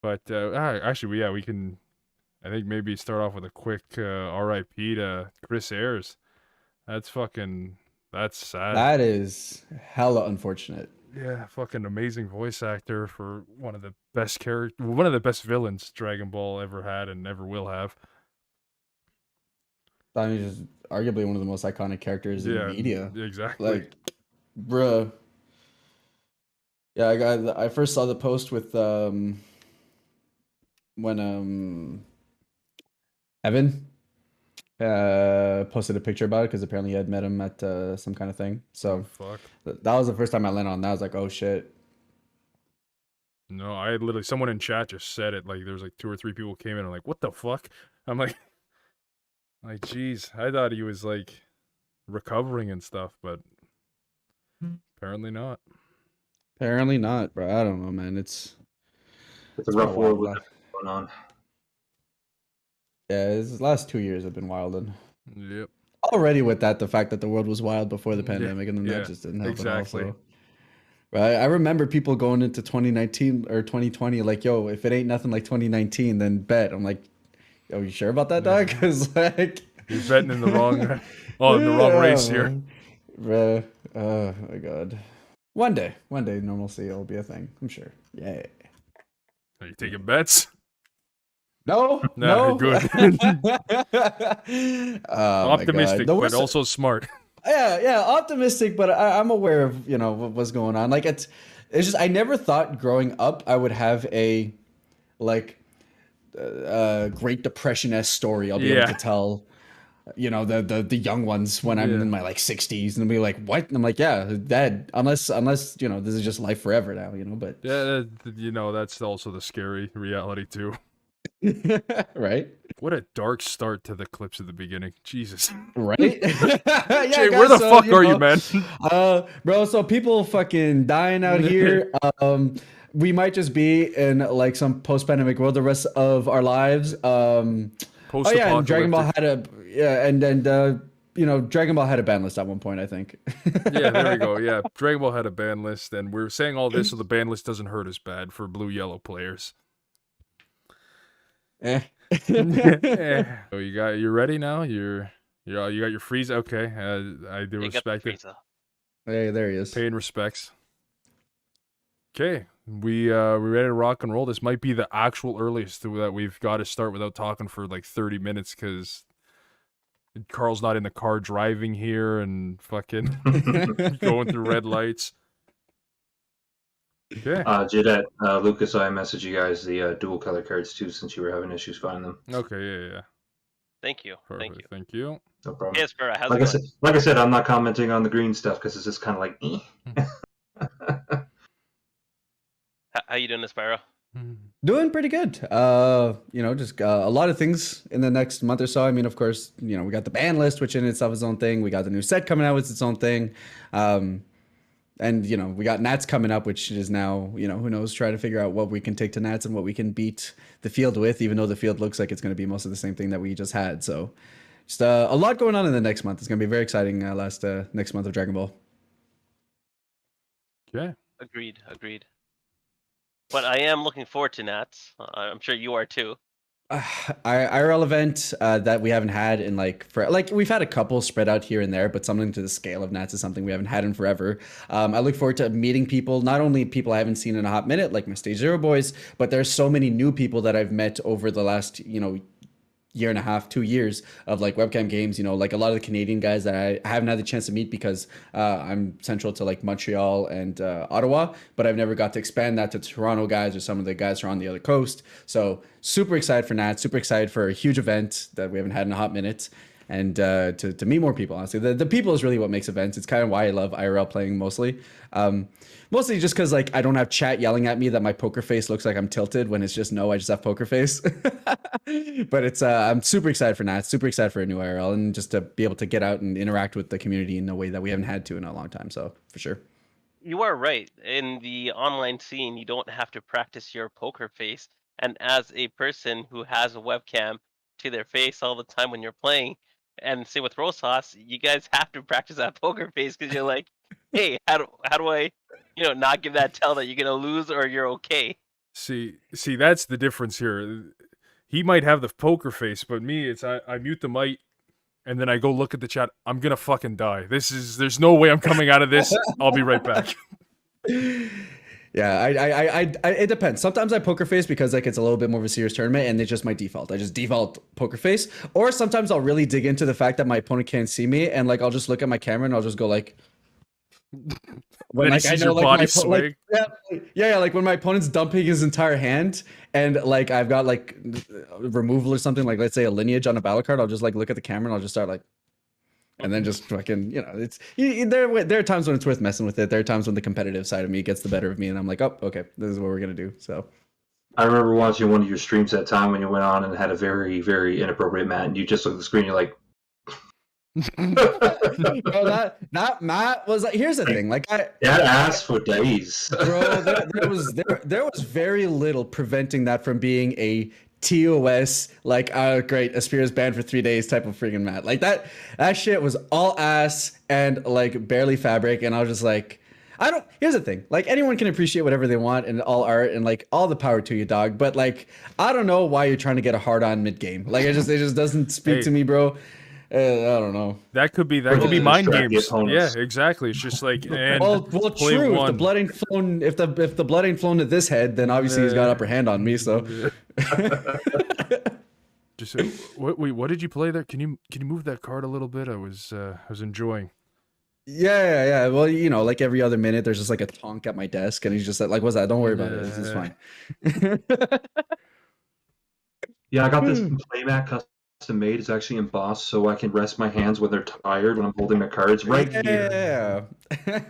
But actually, yeah, we can. I think maybe start off with a quick R.I.P. to Chris Ayres. That's fucking. That's sad. That is hella unfortunate. Yeah, fucking amazing voice actor for one of the best villains Dragon Ball ever had and ever will have. I mean, just arguably one of the most iconic characters in Yeah, media. exactly. Like, bruh. Yeah, I first saw the post with when Evan posted a picture about it because apparently he had met him at some kind of thing. Oh So fuck. that was the first time I landed on that. I was like, oh shit. No, I literally someone in chat just said it. Like there was like 2 or 3 people came in and like, what the fuck? I'm like, geez, I thought he was like recovering and stuff, but apparently not. Apparently not, bro. I don't know, man. It's a been rough a world wild with life. everything going on. Yeah, his last 2 years have been wild, and Yep. already with that, the fact that the world was wild before the Yeah, pandemic, and then yeah, that just didn't help exactly. at all. So, right, I remember people going into 2019 or 2020 like, "Yo, if it ain't nothing like 2019, then bet." I'm like, "Yo, you sure about that, dog?" Because like, You're betting in the wrong, in the wrong race here. Bruh. Oh my god. One day, normalcy will be a thing. I'm sure. Yeah. Are you taking bets? No, Nah, no. good. Oh my god. Optimistic, The but worst. also smart. Yeah, optimistic, but I'm aware of what's going on. Like it's just I never thought growing up I would have a like Great Depression-esque story I'll be able Yeah. to tell. The young ones when I'm Yeah. in my like 60s and they'll be like, what? And I'm like, yeah, dead. Unless this is just life forever now. But Yeah, that's also the scary reality too. right. What a dark start to the clips at the beginning. Jesus. Right? Yeah, Jay, where guys. the So fuck are you, man? bro. So people fucking dying out here. We might just be in like some post-pandemic world the rest of our lives. Oh yeah, and Dragon Ball Post-apocalyptic. Dragon Ball had a ban list at one point, I think. Yeah, there we go. Yeah, Dragon Ball had a ban list, and we're saying all this so the ban list doesn't hurt as bad for blue-yellow players. Eh. So you're ready now? You got your freeze. Okay, I do respect it. Hey, there he is. Paying respects. Okay, we're ready to rock and roll. This might be the actual earliest that we've got to start without talking for like 30 minutes because Carl's not in the car driving here and fucking going through red lights. Okay. Jaudat, Lucas, I messaged you guys the dual color cards too, since you were having issues finding them. Okay, yeah. Thank you. Perfect. Thank you. No problem. Hey, ESPIRA, how's like it going? like I said, I'm not commenting on the green stuff because it's just kind of like, How you doing, ESPIRA? Doing pretty good. Just a lot of things in the next month or so. I mean, of course, we got the ban list, which in itself is its own thing. We got the new set coming out with its own thing. And we got Nats coming up, which is now, who knows, trying to figure out what we can take to Nats and what we can beat the field with, even though the field looks like it's going to be most of the same thing that we just had. So just a lot going on in the next month. It's going to be very exciting next month of Dragon Ball. Okay. Agreed. But I am looking forward to Nats. I'm sure you are too. IRL event that we haven't had in we've had a couple spread out here and there, but something to the scale of Nats is something we haven't had in forever. I look forward to meeting people, not only people I haven't seen in a hot minute, like my Stage Zero boys, but there's so many new people that I've met over the last, year and a half, 2 years of like webcam games, like a lot of the Canadian guys that I haven't had the chance to meet because I'm central to like Montreal and Ottawa, but I've never got to expand that to Toronto guys or some of the guys who are on the other coast. So super excited for Nat, super excited for a huge event that we haven't had in a hot minute. And to meet more people, honestly. The people is really what makes events. It's kind of why I love IRL playing mostly. Mostly just because like I don't have chat yelling at me that my poker face looks like I'm tilted when it's just no, I just have poker face. But it's I'm super excited for Nats, super excited for a new IRL, and just to be able to get out and interact with the community in a way that we haven't had to in a long time. So for sure. You are right. In the online scene, you don't have to practice your poker face. And as a person who has a webcam to their face all the time when you're playing, and same with Rosas, you guys have to practice that poker face because you're like, hey, how do I, not give that tell that you're gonna lose or you're okay. See, that's the difference here. He might have the poker face, but me, it's I mute the mic and then I go look at the chat. I'm gonna fucking die. There's no way I'm coming out of this. I'll be right back. Yeah, it depends. Sometimes I poker face because like it's a little bit more of a serious tournament, and it's just my default. I just default poker face. Or sometimes I'll really dig into the fact that my opponent can't see me, and like I'll just look at my camera and I'll just go like. When Then he like I sees know your like body my sway. yeah, like when my opponent's dumping his entire hand, and like I've got like removal or something, like let's say a lineage on a battle card, I'll just like look at the camera and I'll just start like. And then just fucking, it's there are times when it's worth messing with it. There are times when the competitive side of me gets the better of me, and I'm like, oh, okay, this is what we're gonna do. So, I remember watching one of your streams that time when you went on and had a very, very inappropriate mat, and you just look at the screen, you're like, bro, that Matt was like. Here's the thing, like that ass for days, bro, there was very little preventing that from being a TOS, like, oh great, ESPIRA's banned for 3 days type of freaking mat. Like that shit was all ass and like barely fabric, and I was just like, here's the thing, like anyone can appreciate whatever they want and all art and like all the power to you, dog. But like I don't know why you're trying to get a hard on mid game. Like it just doesn't speak to me, bro. I don't know. That could be mind games. Yeah, exactly. It's just like well, true. If the blood ain't flown, if the blood ain't flown to this head, then obviously he's got upper hand on me. So, just what did you play there? Can you move that card a little bit? I was enjoying. Yeah. Well, like every other minute, there's just like a tonk at my desk, and he's just like, "What's that? Don't worry about it. This is fine." Yeah, I got this playmat custom made. It's actually embossed, so I can rest my hands when they're tired when I'm holding my cards right here. Yeah.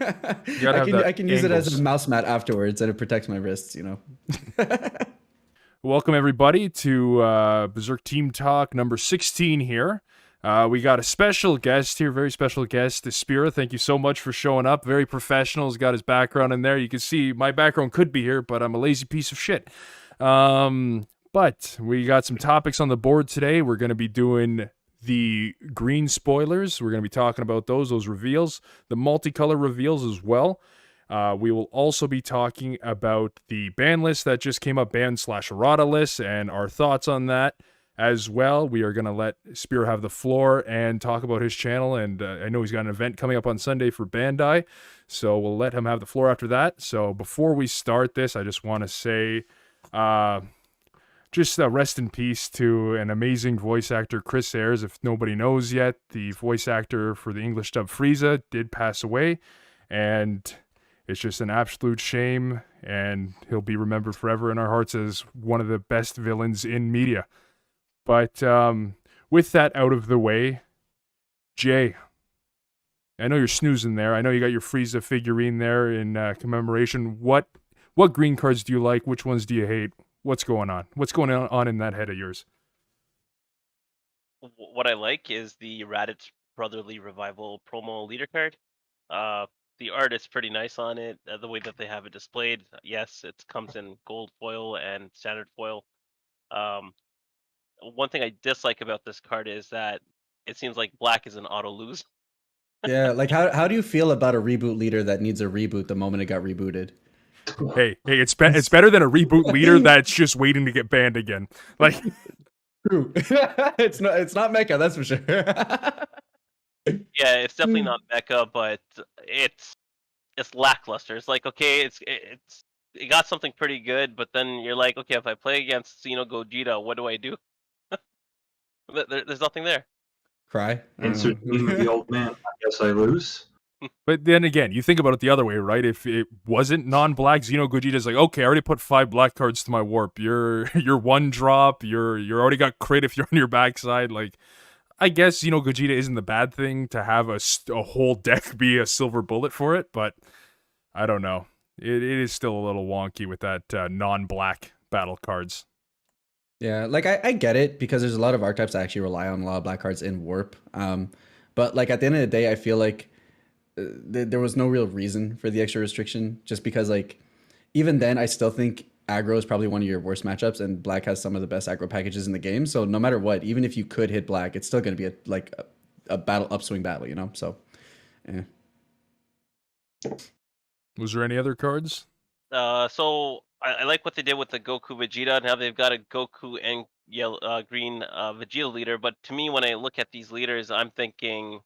I can use it as a mouse mat afterwards, and it protects my wrists. Welcome everybody to Berserk Team Talk number 16 here. We got a special guest here, very special guest, ESPIRA. Thank you so much for showing up. Very professional. He's got his background in there. You can see my background could be here, but I'm a lazy piece of shit. But we got some topics on the board today. We're going to be doing the green spoilers. We're going to be talking about those reveals, the multicolor reveals as well. We will also be talking about the ban list that just came up, ban/errata list, and our thoughts on that as well. We are going to let ESPIRA have the floor and talk about his channel, and I know he's got an event coming up on Sunday for Bandai, so we'll let him have the floor after that. So before we start this, I just want to say... Just rest in peace to an amazing voice actor, Chris Ayres. If nobody knows yet, the voice actor for the English dub Frieza did pass away, and it's just an absolute shame, and he'll be remembered forever in our hearts as one of the best villains in media. But with that out of the way, Jay, I know you're snoozing there. I know you got your Frieza figurine there in commemoration. What green cards do you like? Which ones do you hate? What's going on? What's going on in that head of yours? What I like is the Raditz Brotherly Revival promo leader card. The art is pretty nice on it. The way that they have it displayed, yes, it comes in gold foil and standard foil. One thing I dislike about this card is that it seems like black is an auto lose. Yeah, like how do you feel about a reboot leader that needs a reboot the moment it got rebooted? Hey, it's better than a reboot leader that's just waiting to get banned again. Like, true. it's not Mecha, that's for sure. Yeah, it's definitely not Mecha, but it's lackluster. It's like, okay, it got something pretty good, but then you're like, okay, if I play against Gogeta, what do I do? There's nothing there. Cry. Insert meme of the old man. I guess I lose. But then again, you think about it the other way, right? If it wasn't non-black, Gogeta's like, okay, I already put 5 black cards to my warp. You're one drop. You're already got crit if you're on your backside. Like, I guess Gogeta isn't the bad thing to have a whole deck be a silver bullet for it, but I don't know. It is still a little wonky with that non-black battle cards. Yeah, like I get it because there's a lot of archetypes that actually rely on a lot of black cards in warp. But like at the end of the day, I feel like there was no real reason for the extra restriction, just because like even then I still think aggro is probably one of your worst matchups, and black has some of the best aggro packages in the game. So no matter what, even if you could hit black, it's still going to be a battle upswing battle, so yeah. Was there any other cards? So I like what they did with the Goku Vegeta. Now they've got a Goku and yellow, green Vegeta leader. But to me, when I look at these leaders, I'm thinking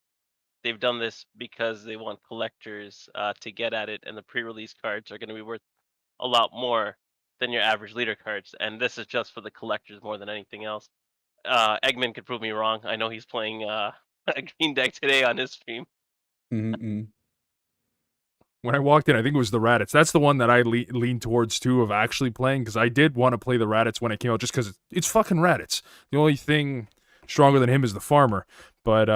they've done this because they want collectors to get at it, and the pre-release cards are going to be worth a lot more than your average leader cards. And this is just for the collectors more than anything else. Eggman could prove me wrong. I know he's playing a green deck today on his stream. Mm-hmm. When I walked in, I think it was the Raditz. That's the one that I lean towards too of actually playing, because I did want to play the Raditz when it came out, just because it's fucking Raditz. The only thing stronger than him is the farmer. But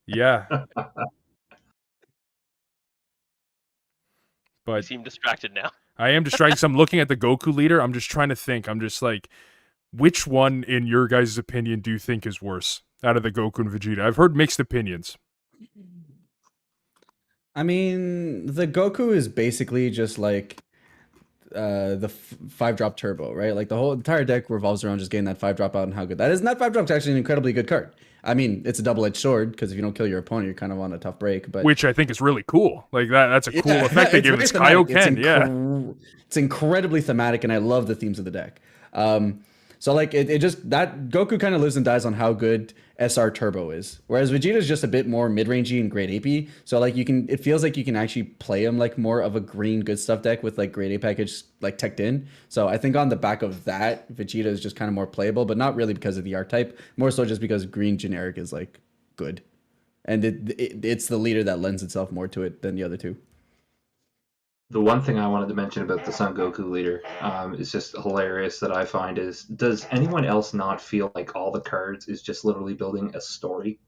yeah. But You seem distracted now. I am distracted because I'm looking at the Goku leader. I'm just trying to think. I'm just like, which one, in your guys' opinion, do you think is worse out of the Goku and Vegeta? I've heard mixed opinions. I mean, the Goku is basically just like the 5-drop turbo, right? Like the whole entire deck revolves around just getting that 5-drop out and how good that is. And that 5-drop is actually an incredibly good card. I mean, it's a double-edged sword because if you don't kill your opponent, you're kind of on a tough break. But which I think is really cool. Like that's a cool effect they give. It's Kaioken, it's incredibly thematic, and I love the themes of the deck. So like it just that Goku kind of lives and dies on how good SR Turbo is, whereas Vegeta is just a bit more mid-rangey and grade AP. So like it feels like you can actually play him like more of a green good stuff deck with like grade A package like teched in. So I think on the back of that, Vegeta is just kind of more playable, but not really because of the archetype, more so just because green generic is like good, and it's the leader that lends itself more to it than the other two. The one thing I wanted to mention about the Son Goku leader is just hilarious that I find is, does anyone else not feel like all the cards is just literally building a story?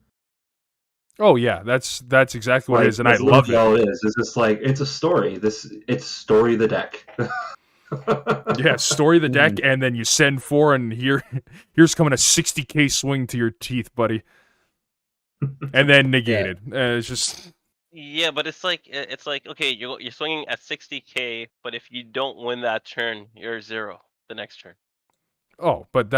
Oh yeah, that's exactly what it is, and I love it. All it is just like, it's a story. It's story the deck. Yeah, story the deck, and then you send 4, and here's coming a 60k swing to your teeth, buddy, and then negated. It's just. Yeah, but it's like okay, you're swinging at 60k, but if you don't win that turn, you're 0 the next turn. Oh, but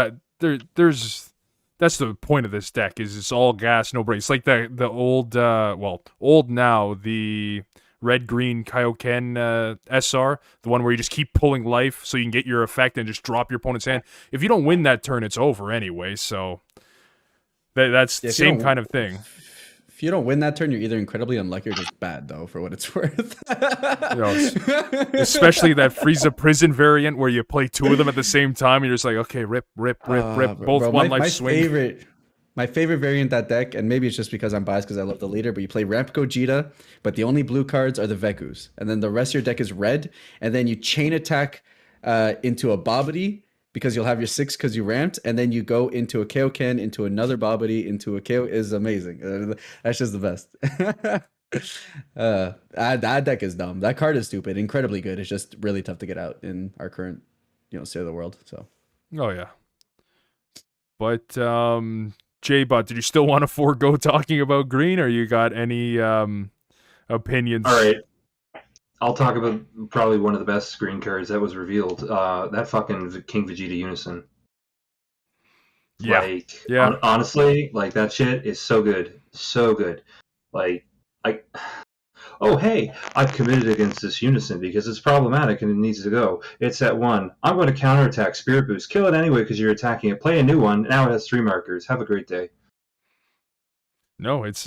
there's that's the point of this deck, is it's all gas, no brakes. Like the old old now, the red-green Kaioken SR, the one where you just keep pulling life so you can get your effect and just drop your opponent's hand. If you don't win that turn, it's over anyway, so that's the same kind of thing. If you don't win that turn, you're either incredibly unlucky or just bad, though, for what it's worth. Especially that Frieza Prison variant where you play 2 of them at the same time, and you're just like, okay, rip, both one life swing. My favorite variant that deck, and maybe it's just because I'm biased because I love the leader, but you play Ramp Gogeta, but the only blue cards are the Vekus, and then the rest of your deck is red, and then you chain attack into a Babidi, because you'll have your 6 because you ramped, and then you go into a Kaioken, into another Babidi, into a KO is amazing. That's just the best. That deck is dumb. That card is stupid. Incredibly good. It's just really tough to get out in our current, state of the world. So. Oh yeah. But J-Bot, did you still want to forego talking about green, or you got any opinions? All right. I'll talk about probably one of the best screen cards that was revealed. That fucking King Vegeta Unison. Yeah. Honestly, like, that shit is so good. So good. Like, hey, I've committed against this Unison because it's problematic and it needs to go. It's at 1. I'm going to counterattack Spirit Boost. Kill it anyway because you're attacking it. Play a new one. Now it has 3 markers. Have a great day. No, it's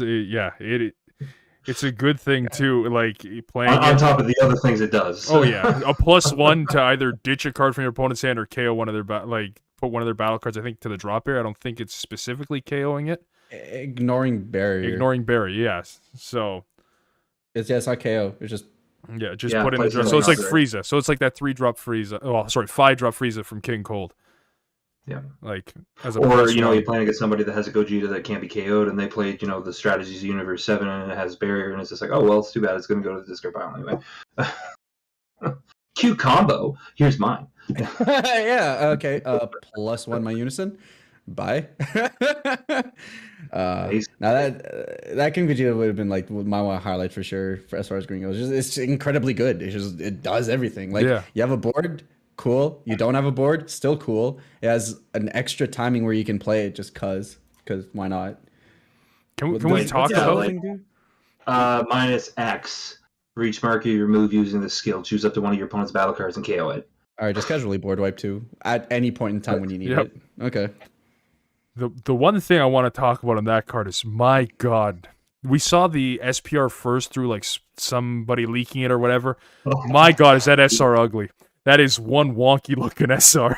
it's a good thing too, like playing on top of the other things it does. Oh yeah, a +1 to either ditch a card from your opponent's hand or KO one of their put one of their battle cards. I think to the drop area. I don't think it's specifically KOing it. Ignoring barrier. Yes. So it's not KO. It's just put in the drop. So it's like Frieza. So it's like that 3-drop Frieza. Oh, sorry, 5-drop Frieza from King Cold. Yeah. Like you're playing against somebody that has a Gogeta that can't be KO'd, and they played, the Strategies Universe 7 and it has barrier, and it's just like, oh well, it's too bad, it's gonna go to the discard pile anyway. Cute combo. Here's mine. Yeah, okay. +1 my Unison. Bye. Now that King Vegeta would have been like my highlight for sure for as far as green goes. It's incredibly good. It does everything. Like you have a board. Cool. You don't have a board, still cool. It has an extra timing where you can play it just because why not? Can we talk about -X For each marker you remove using this skill, choose up to one of your opponent's battle cards and KO it. All right, just casually board wipe too at any point in time when you need Yep. it. Okay. The one thing I want to talk about on that card is, my God, we saw the SPR first through like somebody leaking it or whatever. My God, is that SR ugly? That is one wonky looking SR.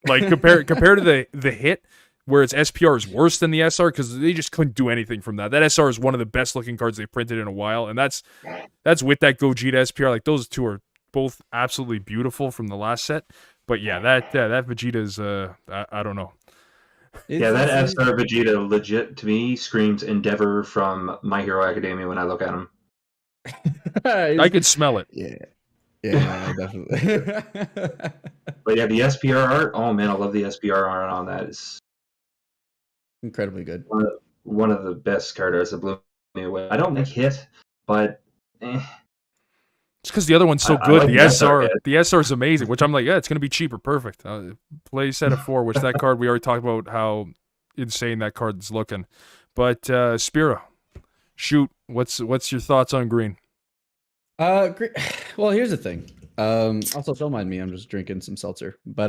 Like compared to the hit, where its SPR is worse than the SR because they just couldn't do anything from that. That SR is one of the best looking cards they printed in a while, and that's with that Gogeta SPR. Like those two are both absolutely beautiful from the last set. But yeah, that Vegeta's I don't know. Yeah, that SR Vegeta legit to me screams Endeavor from My Hero Academia when I look at him. I could smell it. Yeah, definitely. But yeah, the SPR art. Oh man, I love the SPR art on that. It's incredibly good. One of the best card arts that blew me away. I don't like Hit, but it's because the other one's so I good. like The SR is amazing, which I'm like, yeah, it's gonna be cheaper, perfect. Play set of 4, which that card we already talked about how insane that card's looking. But Spira, shoot, what's your thoughts on green? Well, here's the thing. Also, don't mind me. I'm just drinking some seltzer. But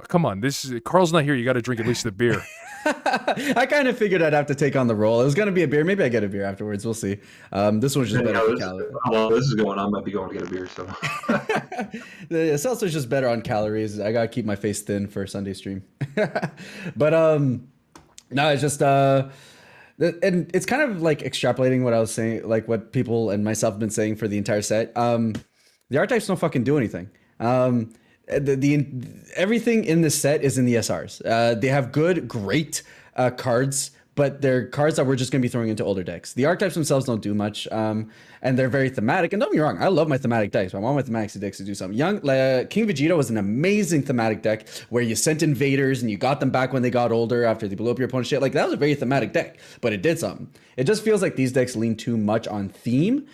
come on, Carl's not here. You got to drink at least the beer. I kind of figured I'd have to take on the role. It was gonna be a beer. Maybe I get a beer afterwards. We'll see. This one's just better for calories. While this is going on, I might be going to get a beer. So the seltzer's just better on calories. I gotta keep my face thin for Sunday stream. But no, it's just and it's kind of like extrapolating what I was saying, like what people and myself have been saying for the entire set. The archetypes don't fucking do anything. Everything in this set is in the SRs. They have great cards, but they're cards that we're just going to be throwing into older decks. The archetypes themselves don't do much, and they're very thematic. And don't get me wrong, I love my thematic decks. I want my thematic decks to do something. King Vegeta was an amazing thematic deck where you sent invaders and you got them back when they got older after they blew up your opponent's shit. Like, that was a very thematic deck, but it did something. It just feels like these decks lean too much on theme.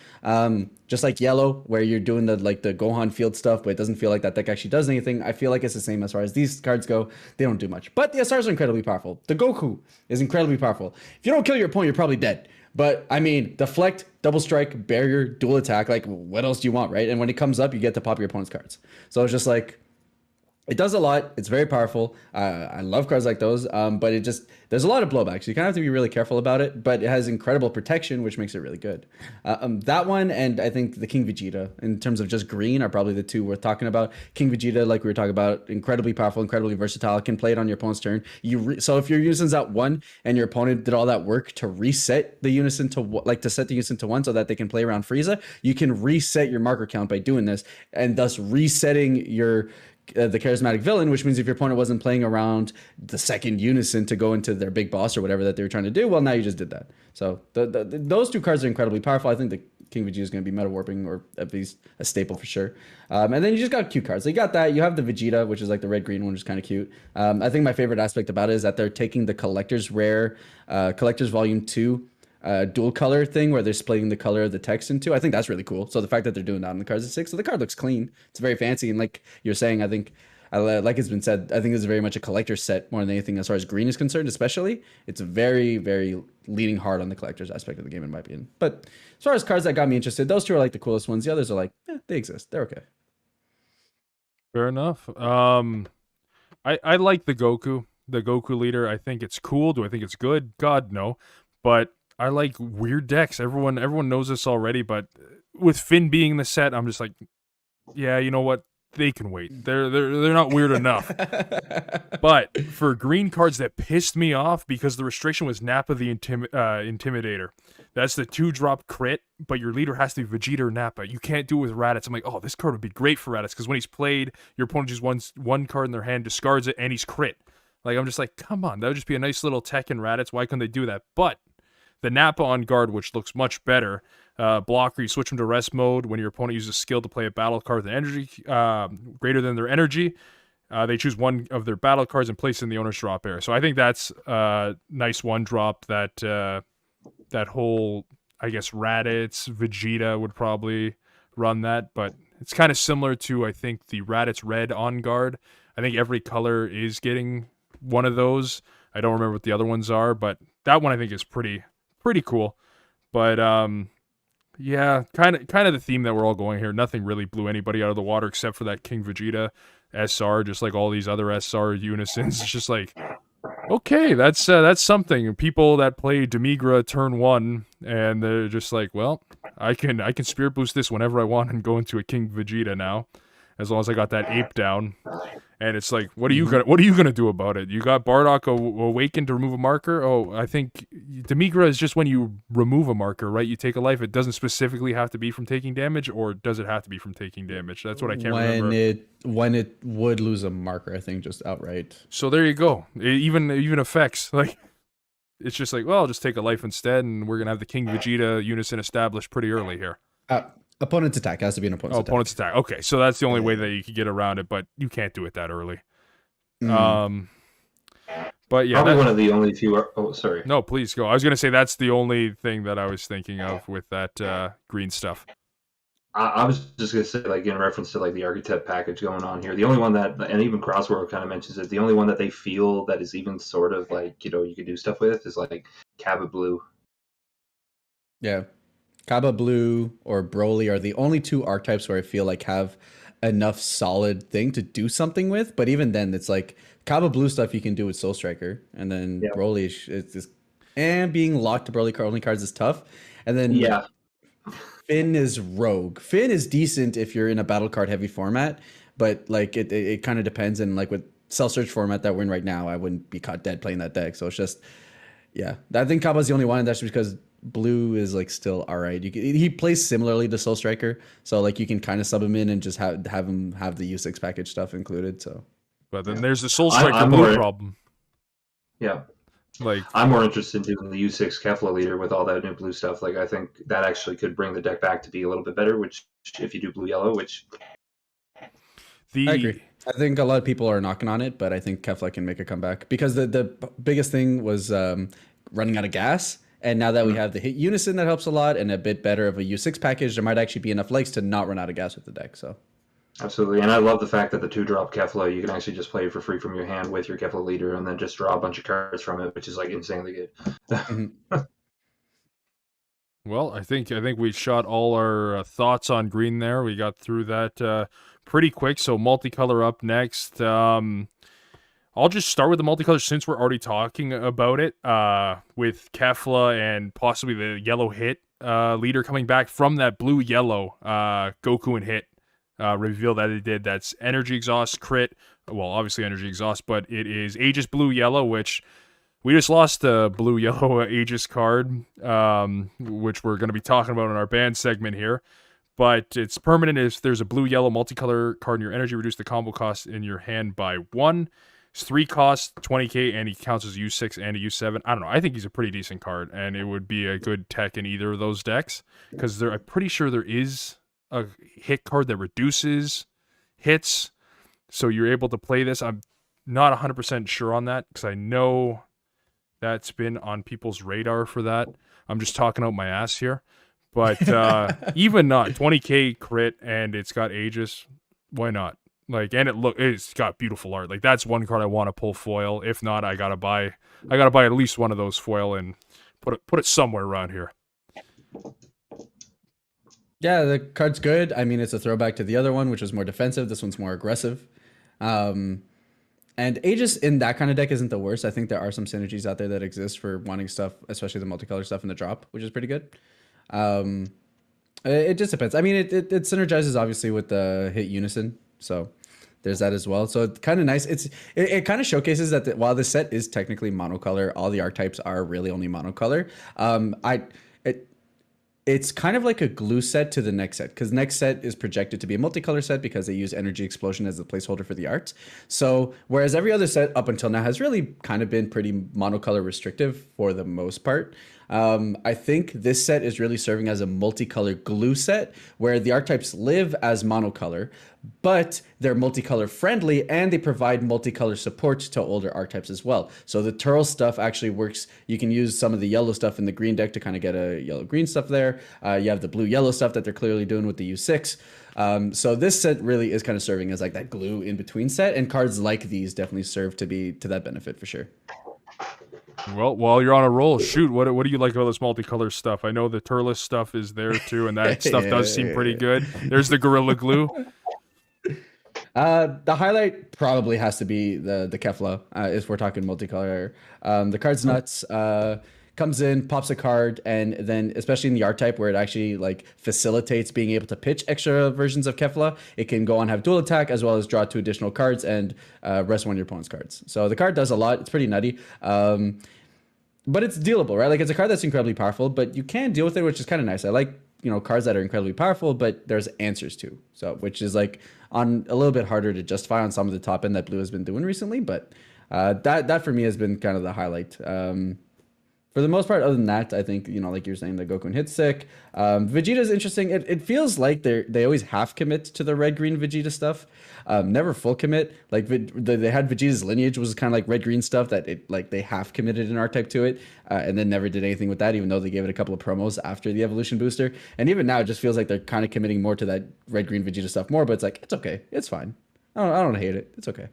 Just like Yellow, where you're doing the Gohan field stuff, but it doesn't feel like that deck actually does anything. I feel like it's the same as far as these cards go. They don't do much. But the SRs are incredibly powerful. The Goku is incredibly powerful. If you don't kill your opponent, you're probably dead. But, I mean, deflect, double strike, barrier, dual attack, like, what else do you want, right? And when it comes up, you get to pop your opponent's cards. So it's just like, it does a lot. It's very powerful. I love cards like those, but there's a lot of blowbacks. So you kind of have to be really careful about it, but it has incredible protection, which makes it really good. That one, and I think the King Vegeta, in terms of just green, are probably the two worth talking about. King Vegeta, like we were talking about, incredibly powerful, incredibly versatile, can play it on your opponent's turn. So if your unison's at 1 and your opponent did all that work to reset the unison to set the unison to 1 so that they can play around Frieza, you can reset your marker count by doing this, and thus resetting the charismatic villain, which means if your opponent wasn't playing around the second unison to go into their big boss or whatever that they were trying to do, well, now you just did that. So those two cards are incredibly powerful. I think the King Vegeta is going to be meta warping, or at least a staple for sure. And then you just got cute cards. So you got that. You have the Vegeta, which is like the red green one, which is kind of cute. I think my favorite aspect about it is that they're taking the collector's rare, collector's volume 2 dual color thing where they're splitting the color of the text into. I think that's really cool. So the fact that they're doing that on the cards is sick. So the card looks clean. It's very fancy. And like you're saying, I think, like it's been said, I think it's very much a collector's set more than anything as far as green is concerned, especially. It's very, very leaning hard on the collector's aspect of the game, in my opinion. But as far as cards that got me interested, those two are like the coolest ones. The others are like, they exist. They're okay. Fair enough. I like the Goku leader. I think it's cool. Do I think it's good? God, no. But I like weird decks. Everyone knows this already, but with Finn being in the set, I'm just like, yeah, you know what? They can wait. They're not weird enough. But for green cards that pissed me off because the restriction was Nappa the Intimidator. That's the 2-drop crit, but your leader has to be Vegeta or Nappa. You can't do it with Raditz. I'm like, oh, this card would be great for Raditz because when he's played, your opponent just one card in their hand, discards it, and he's crit. Like, I'm just like, come on, that would just be a nice little tech in Raditz. Why couldn't they do that? But the Nappa on guard, which looks much better, blocker, you switch them to rest mode when your opponent uses a skill to play a battle card with an energy greater than their energy. They choose one of their battle cards and place it in the owner's drop area. So I think that's a nice 1-drop that whole, I guess, Raditz, Vegeta would probably run that, but it's kind of similar to, I think, the Raditz Red on guard. I think every color is getting one of those. I don't remember what the other ones are, but that one I think is pretty cool. But Yeah, kind of the theme that we're all going here. Nothing really blew anybody out of the water except for that King Vegeta SR, just like all these other SR unisons. It's just like, okay, that's something. People that play Demigra turn 1, and they're just like, well, I can Spirit Boost this whenever I want and go into a King Vegeta now, as long as I got that ape down. And it's like, what are you gonna do about it? You got Bardock awakened to remove a marker. Oh, I think Demigra is just when you remove a marker, right? You take a life. It doesn't specifically have to be from taking damage, or does it have to be from taking damage? That's what I can't remember. When it would lose a marker, I think just outright. So there you go. It even affects, like, it's just like, well, I'll just take a life instead, and we're gonna have the King Vegeta unison established pretty early here. Opponent's attack has to be an opponent's attack. Opponent's attack. Okay, so that's the only way that you could get around it, but you can't do it that early. But yeah, probably one of the only few. Oh, sorry. No, please go. I was gonna say that's the only thing that I was thinking of with that green stuff. I was just gonna say, like, in reference to like the Archetype package going on here, the only one that, and even Crossworld kind of mentions it, the only one that they feel that is even sort of like, you know, you could do stuff with is like Kaba Blue. Yeah. Kaba Blue or Broly are the only two archetypes where I feel like have enough solid thing to do something with. But even then, it's like Kaba Blue stuff you can do with Soul Striker, and then Broly is and being locked to Broly only cards is tough. And then Finn is Rogue. Finn is decent if you're in a battle card heavy format, but like it kind of depends. And like with Cell Search format that we're in right now, I wouldn't be caught dead playing that deck. So it's just I think Kaba's the only one, and that's because Blue is like still all right. He plays similarly to Soul Striker, so like you can kind of sub him in and just have him have the U6 package stuff included. So, but then there's the Soul Striker Blue problem. Yeah, like I'm more interested in doing the U6 Kefla leader with all that new blue stuff. Like I think that actually could bring the deck back to be a little bit better. Which if you do blue yellow, I agree. I think a lot of people are knocking on it, but I think Kefla can make a comeback because the biggest thing was running out of gas. And now that we have the hit unison, that helps a lot, and a bit better of a U6 package, there might actually be enough legs to not run out of gas with the deck. So, absolutely, and I love the fact that the 2-drop Kefla, you can actually just play it for free from your hand with your Kefla leader, and then just draw a bunch of cards from it, which is like insanely good. Well, I think we shot all our thoughts on green there. We got through that pretty quick. So multicolor up next. I'll just start with the multicolor since we're already talking about it, with Kefla and possibly the yellow hit leader coming back from that blue-yellow Goku and hit reveal that it did. That's Energy Exhaust crit. Well, obviously Energy Exhaust, but it is Aegis blue-yellow, which we just lost the blue-yellow Aegis card, which we're going to be talking about in our band segment here. But it's permanent if there's a blue-yellow multicolor card in your energy, reduce the combo cost in your hand by 1. It's 3 costs, 20k, and he counts as U6 and a U7. I don't know. I think he's a pretty decent card, and it would be a good tech in either of those decks. Because I'm pretty sure there is a hit card that reduces hits, so you're able to play this. I'm not 100% sure on that, because I know that's been on people's radar for that. I'm just talking out my ass here. But even not, 20k crit, and it's got Aegis, why not? Like, and it's got beautiful art. Like, that's one card I want to pull foil. If not, I gotta buy at least one of those foil and put it somewhere around here. Yeah, the card's good. I mean, it's a throwback to the other one, which was more defensive. This one's more aggressive. And Aegis in that kind of deck isn't the worst. I think there are some synergies out there that exist for wanting stuff, especially the multicolor stuff in the drop, which is pretty good. It just depends. I mean, it synergizes obviously with the hit unison. So there's that as well. So it's kind of nice. It kind of showcases that while the set is technically monocolor, all the archetypes are really only monocolor. It's kind of like a glue set to the next set, because next set is projected to be a multicolor set because they use Energy Explosion as the placeholder for the art. So whereas every other set up until now has really kind of been pretty monocolor restrictive for the most part, I think this set is really serving as a multicolor glue set where the archetypes live as monocolor, but they're multicolor friendly and they provide multicolor support to older archetypes as well. So the Turl stuff actually works. You can use some of the yellow stuff in the green deck to kind of get a yellow-green stuff there. You have the blue-yellow stuff that they're clearly doing with the U6. So this set really is kind of serving as like that glue in between set, and cards like these definitely serve to be to that benefit for sure. Well, while you're on a roll, shoot, what do you like about this multicolor stuff? I know the Turles stuff is there too, and that stuff does seem pretty good. There's the Gorilla Glue. The highlight probably has to be the Kefla, if we're talking multicolor. The card's nuts. Comes in, pops a card, and then especially in the Archetype where it actually like facilitates being able to pitch extra versions of Kefla, it can go on have dual attack as well as draw 2 additional cards and rest 1 of your opponent's cards. So the card does a lot. It's pretty nutty. But it's dealable, right? Like it's a card that's incredibly powerful, but you can deal with it, which is kind of nice. I like, cards that are incredibly powerful, but there's answers to. So which is like on a little bit harder to justify on some of the top end that Blue has been doing recently, but that for me has been kind of the highlight. For the most part, other than that, I think, like you're saying, the Goku and hit sick. Vegeta's interesting. It feels like they always half commit to the red-green Vegeta stuff. Never full commit. Like they had Vegeta's lineage was kind of like red-green stuff that they half committed an archetype to it, and then never did anything with that, even though they gave it a couple of promos after the evolution booster. And even now, it just feels like they're kind of committing more to that red-green Vegeta stuff more. But it's like, it's okay. It's fine. I don't hate it. It's okay.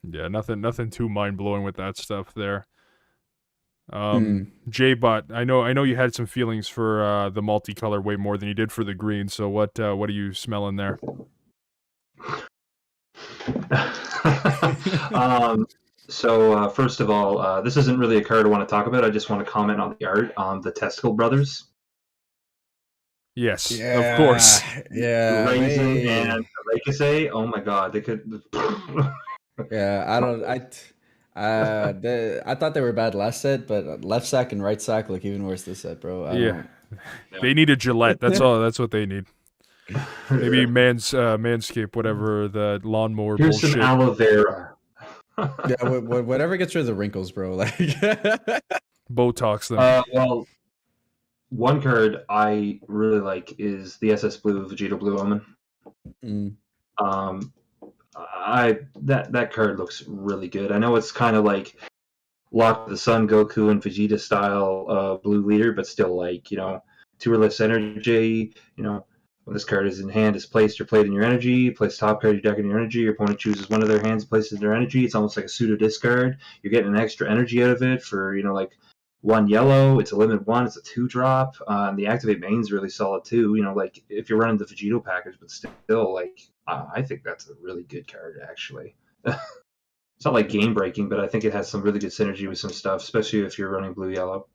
Yeah, nothing too mind-blowing with that stuff there. J-Bot, I know you had some feelings for the multicolor way more than you did for the green. So what are you smelling there? So first of all, this isn't really a card I want to talk about. I just want to comment on the art on the Testicle Brothers. Yes, of course. Yeah, Raisin and Reikase. Oh my god, they could. Yeah, I thought they were bad last set, but left sack and right sack look even worse this set, bro. They need a Gillette. That's all. That's what they need. Maybe Manscaped, whatever, the lawnmower Here's bullshit. some aloe vera. Yeah, whatever gets rid of the wrinkles, bro. Like Botox them. Well, one card I really like is the SS Blue Vegeta Blue Omen. That card looks really good. I know it's kind of like Lock of the Sun, Goku, and Vegeta style blue leader, but still like 2 or less energy. When this card is in hand, is placed or played in your energy. Place top card of your deck in your energy. Your opponent chooses one of their hands, places their energy. It's almost like a pseudo discard. You're getting an extra energy out of it for like 1 yellow. It's a limit 1. It's a 2-drop. And the activate main's really solid too. Like if you're running the Vegito package, but still like I think that's a really good card actually. It's not like game breaking, but I think it has some really good synergy with some stuff, especially if you're running blue yellow.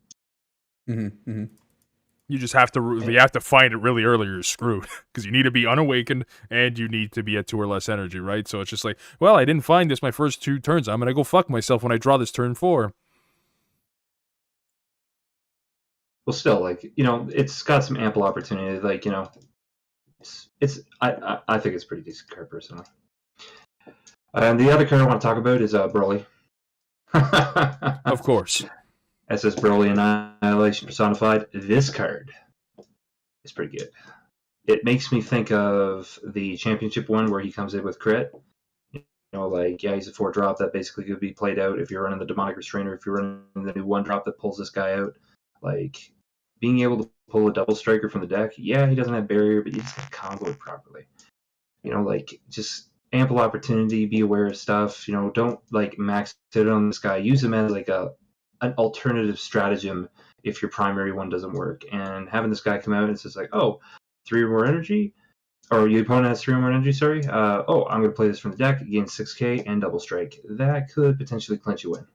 You just have to find it really early or you're screwed because you need to be unawakened and you need to be at 2 or less energy, right? So it's just like, well, I didn't find this my first 2 turns. I'm gonna go fuck myself when I draw this turn 4. Well, still, like it's got some ample opportunity. Like I think it's a pretty decent card personally. And the other card I want to talk about is Broly. Of course. SS Broly Annihilation Personified. This card is pretty good. It makes me think of the championship one where he comes in with crit. He's a 4-drop that basically could be played out if you're running the Demonic Restrainer, if you're running the new 1-drop that pulls this guy out. Like, being able to pull a double striker from the deck, yeah, he doesn't have barrier, but you just got to combo it properly. Just ample opportunity, be aware of stuff. Don't max it on this guy. Use him as an alternative stratagem if your primary one doesn't work. And having this guy come out and it's just like, 3 or more energy, or your opponent has 3 or more energy. Sorry. I'm going to play this from the deck, gain 6k and double strike. That could potentially clinch you in.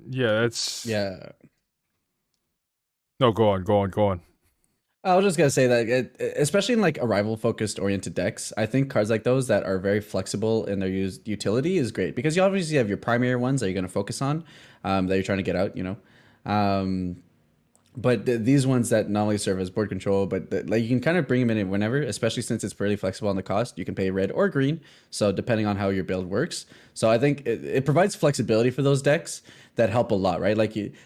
Yeah, that's. Yeah. No, go on. I was just gonna say that, especially in arrival focused oriented decks, I think cards like those that are very flexible in their utility is great because you obviously have your primary ones that you're gonna focus on, that you're trying to get out, but these ones that not only serve as board control, but you can kind of bring them in whenever, especially since it's pretty flexible on the cost. You can pay red or green, so depending on how your build works. So I think it provides flexibility for those decks that help a lot, right?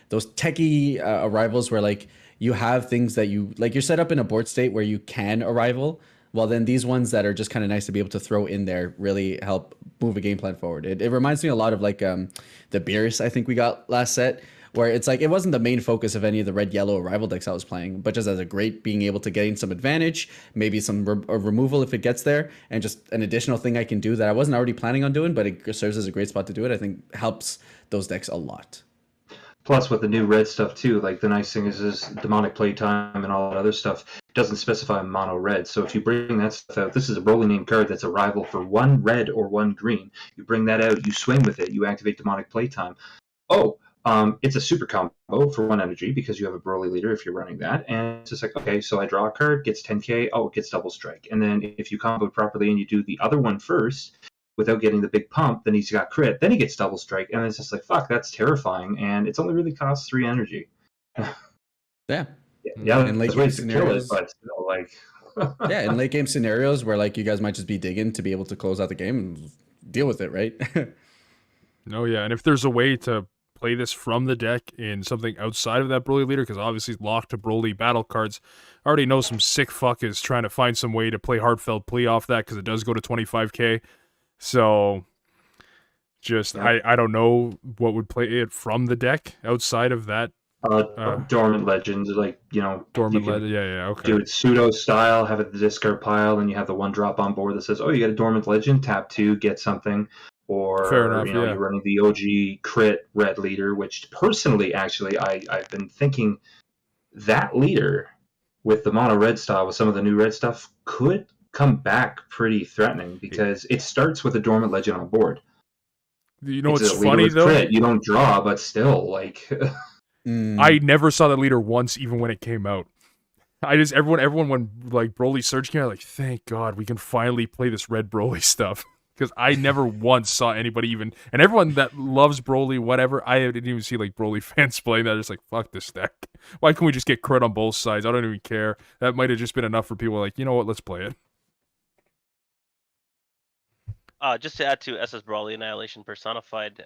Those techie arrivals where you have things that you're set up in a board state where you can arrival. Well, then these ones that are just kind of nice to be able to throw in there really help move a game plan forward. It reminds me a lot of the Beerus I think we got last set, where it's like it wasn't the main focus of any of the red-yellow rival decks I was playing, but just as a great being able to gain some advantage, maybe some removal if it gets there, and just an additional thing I can do that I wasn't already planning on doing, but it serves as a great spot to do it. I think helps those decks a lot. Plus, with the new red stuff too, like the nice thing is demonic playtime and all that other stuff doesn't specify mono red. So if you bring that stuff out, this is a Broly named card that's a rival for 1 red or 1 green. You bring that out, you swing with it, you activate demonic playtime. Oh, it's a super combo for 1 energy because you have a Broly leader if you're running that. And it's just like, okay, so I draw a card, gets 10k, oh, it gets double strike. And then if you combo properly and you do the other one first, without getting the big pump, then he's got crit, then he gets double strike, and it's just like, fuck, that's terrifying, and it's only really costs 3 energy. Yeah. Yeah, in late there's game ways to kill it, scenarios, but still, like... yeah, in late game scenarios where like you guys might just be digging to be able to close out the game and deal with it, right? No, yeah, and if there's a way to play this from the deck in something outside of that Broly leader, because obviously locked to Broly battle cards, I already know some sick fuck is trying to find some way to play Heartfelt Plea off that because it does go to 25k. So, just, I don't know what would play it from the deck outside of that. Dormant Legends, like, Dormant Legend, yeah, okay. Do it pseudo style, have it in the discard pile, and you have the 1 drop on board that says, oh, you got a Dormant Legend, tap 2, get something. Or, fair enough, yeah. You're running the OG crit red leader, which personally, actually, I've been thinking that leader with the mono red style, with some of the new red stuff, could come back pretty threatening because it starts with a Dormant Legend on board. You know what's funny though? Crit. You don't draw, but still, like... I never saw that leader once, even when it came out. Everyone when like Broly Surge came out, like, thank God we can finally play this red Broly stuff. Because I never once saw anybody even, and everyone that loves Broly, whatever, I didn't even see like Broly fans playing that. Just like, fuck this deck. Why can't we just get crit on both sides? I don't even care. That might have just been enough for people like, you know what, let's play it. Just to add to SS Broly Annihilation Personified,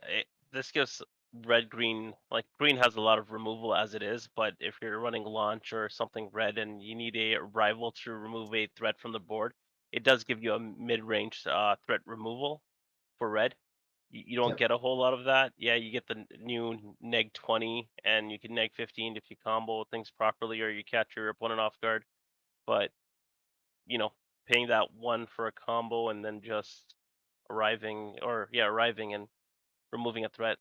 this gives red-green, like green has a lot of removal as it is, but if you're running launch or something red and you need a rival to remove a threat from the board, it does give you a mid-range threat removal for red. You don't get a whole lot of that. Yeah, you get the new neg 20 and you can neg 15 if you combo things properly or you catch your opponent off guard. But, paying that 1 for a combo and then just arriving and removing a threat.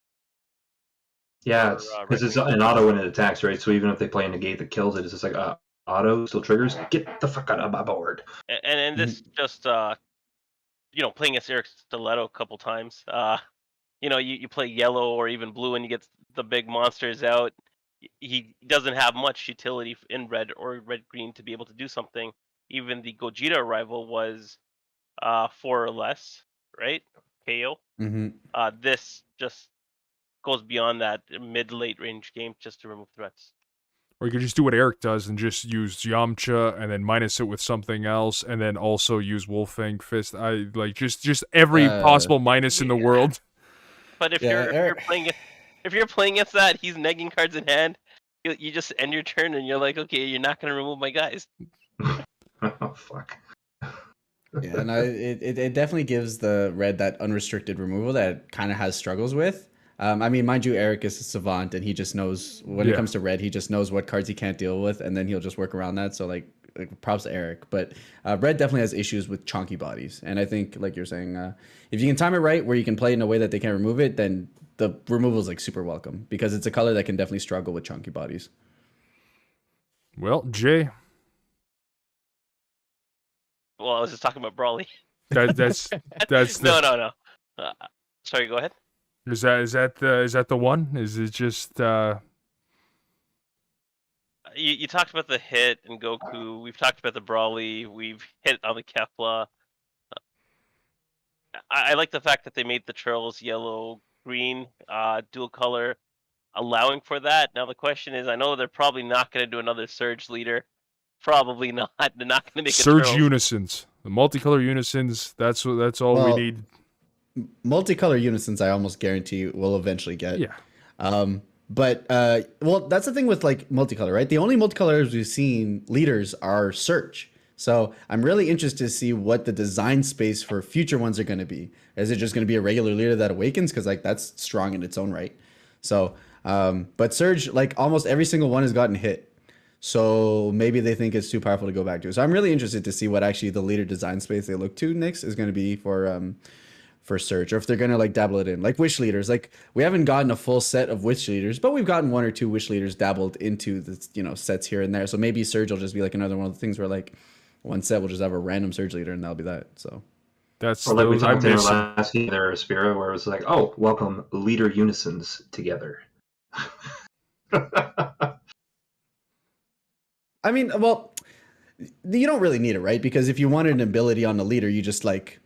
Yeah, because it's an auto when it attacks, right? So even if they play a negate that kills it, it's just like, auto still triggers. Get the fuck out of my board. And this just playing against Eric Stiletto a couple times. You play yellow or even blue and you get the big monsters out. He doesn't have much utility in red or red-green to be able to do something. Even the Gogeta rival was 4 or less, right? KO. This just goes beyond that mid-late range game just to remove threats. Or you could just do what Eric does and just use Yamcha and then minus it with something else and then also use Wolfang Fist. I like just every possible minus in the world. But if you're playing against that, he's negging cards in hand. You just end your turn and you're like, okay, you're not gonna remove my guys. Oh fuck. Yeah, and it definitely gives the red that unrestricted removal that it kind of has struggles with. I mean, mind you, Eric is a savant, and he just knows when it comes to red, he just knows what cards he can't deal with, and then he'll just work around that. So, like props to Eric. But red definitely has issues with chonky bodies, and I think, like you're saying, if you can time it right, where you can play in a way that they can't remove it, then the removal is like super welcome because it's a color that can definitely struggle with chunky bodies. Well, Jay. Well, I was just talking about Brawly. That's No. Sorry, go ahead. Is that the one? Is it just You talked about the hit and Goku. We've talked about the Brawly. We've hit on the Kefla. I like the fact that they made the trails yellow, green, dual color, allowing for that. Now the question is, I know they're probably not going to do another Surge leader. Probably not. They're not going to make Surge unisons. The multicolor unisons. That's all we need. Multicolor unisons, I almost guarantee we'll eventually get. Yeah. But that's the thing with like multicolor, right? The only multicolors we've seen leaders are Surge. So I'm really interested to see what the design space for future ones are going to be. Is it just going to be a regular leader that awakens? Because like that's strong in its own right. So But Surge, like almost every single one has gotten hit. So maybe they think it's too powerful to go back to. So I'm really interested to see what actually the leader design space they look to next is going to be for Surge, or if they're going to like dabble it in. Like Wish Leaders. Like we haven't gotten a full set of Wish Leaders, but we've gotten 1 or 2 Wish Leaders dabbled into the, you know, sets here and there. So maybe Surge will just be like another one of the things where like one set will just have a random Surge Leader and that'll be that. So That's Or like we those I talked in our miss. last game there, ESPIRA, where it was like, oh, welcome leader unisons together. I mean, well, you don't really need it, right? Because if you wanted an ability on the leader, you just like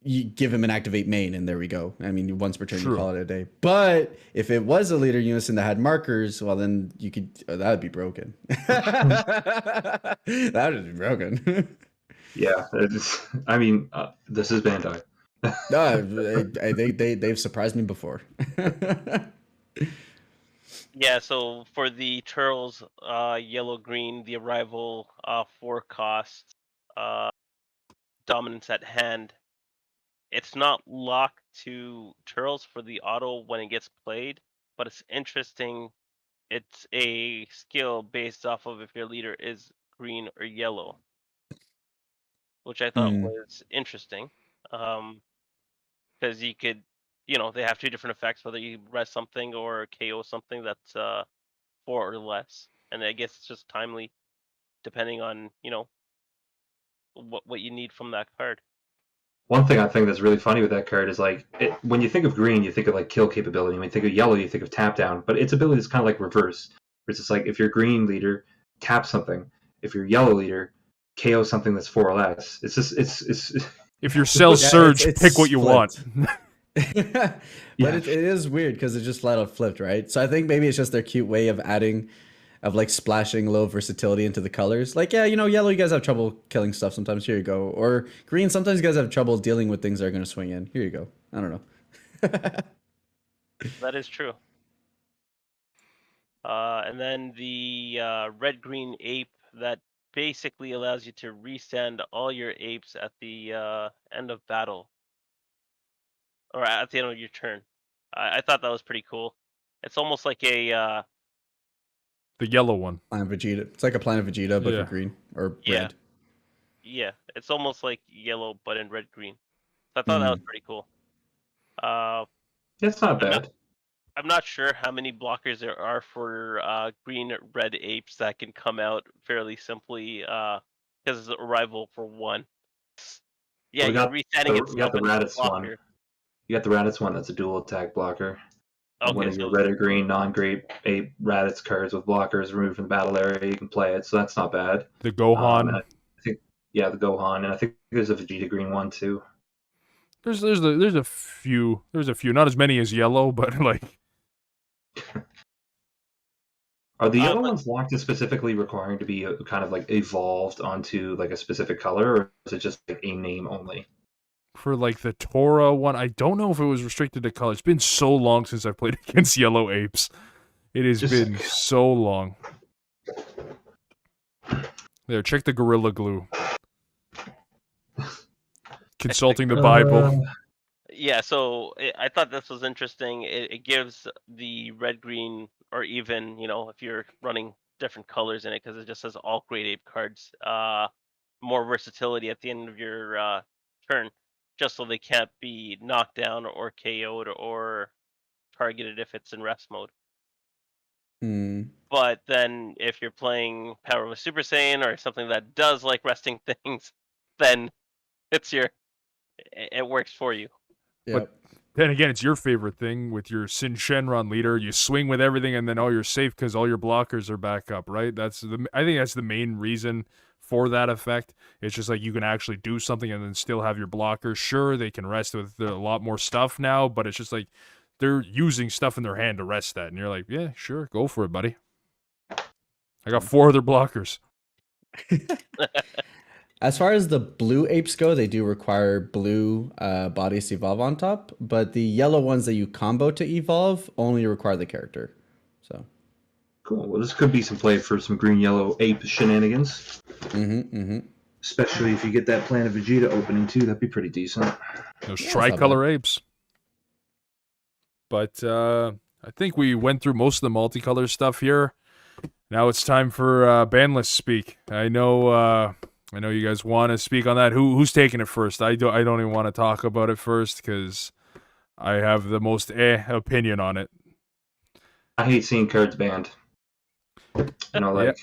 you give him an activate main, and there we go. I mean, once per turn, True. you call it a day. But if it was a leader unison that had markers, well, then you could that would be broken. That would be broken. Yeah, I mean, this is Bandai. No, they've surprised me before. Yeah, so for the Turtles, yellow green, the arrival, 4 cost, dominance at hand. It's not locked to Turtles for the auto when it gets played, but it's interesting. It's a skill based off of if your leader is green or yellow, which I thought was interesting. Because you could, they have 2 different effects, whether you rest something or KO something that's 4 or less. And I guess it's just timely, depending on, what you need from that card. One thing I think that's really funny with that card is like when you think of green, you think of like kill capability. When you think of yellow, you think of tap down. But its ability is kind of like reverse. It's just like if you're green leader, tap something. If you're yellow leader, KO something that's 4 or less. It's just it's If your cell surge, it's pick what you want. But Yeah. it is weird because it just flat out flipped, right? So I think maybe it's just their cute way of adding, of like splashing low versatility into the colors. Like, yeah, yellow, you guys have trouble killing stuff sometimes. Here you go. Or green, sometimes you guys have trouble dealing with things that are going to swing in. Here you go. I don't know. That is true. And then the red-green ape that basically allows you to resend all your apes at the end of battle, or at the end of your turn. I thought that was pretty cool. It's almost like a The yellow one. Planet Vegeta. It's like a Planet Vegeta, but Yeah. for green or Yeah. red. yeah, it's almost like yellow but in red-green. So I thought that was pretty cool. It's not bad. I'm not sure how many blockers there are for green-red apes that can come out fairly simply because it's a rival for 1. Yeah, We you're got resetting we itself got the into a Raditz one. blocker. You got the Raditz one that's a dual attack blocker. One Okay, of your so red or green non-great ape Raditz cards with blockers removed from the battle area, you can play it, so that's not bad. The Gohan. And I think the Gohan, and I think there's a Vegeta green one too. There's a few. There's a few. Not as many as yellow, but like Are the yellow but- ones locked to specifically requiring to be kind of like evolved onto like a specific color, or is it just like a name only? for like the Torah one, I don't know if it was restricted to color. It's been so long since I've played against yellow apes. It has been so long. There, check the Gorilla Glue. Consulting the Bible. yeah, so I thought this was interesting. It gives the red-green, or even if you're running different colors in it, because it just says all great ape cards, more versatility at the end of your turn, just so they can't be knocked down or KO'd or targeted if it's in rest mode. But then if you're playing Power of a Super Saiyan or something that does like resting things, then it works for you. Yep. Then again, it's your favorite thing with your Sin Shenron leader. You swing with everything, and then you're safe because all your blockers are back up, right? I think that's the main reason for that effect. It's just like you can actually do something and then still have your blockers. Sure, they can rest with a lot more stuff now, but it's just like they're using stuff in their hand to rest that, and you're like, yeah, sure, go for it, buddy. I got 4 other blockers. As far as the blue apes go, they do require blue bodies to evolve on top, but the yellow ones that you combo to evolve only require the character. So Cool. Well, this could be some play for some green-yellow ape shenanigans. Especially if you get that Planet Vegeta opening too, that'd be pretty decent. Those Yeah, it's not tricolor apes. But I think we went through most of the multicolor stuff here. Now it's time for banlist speak. I know you guys want to speak on that. Who's taking it first? I don't even want to talk about it first because I have the most opinion on it. I hate seeing cards banned. You know, like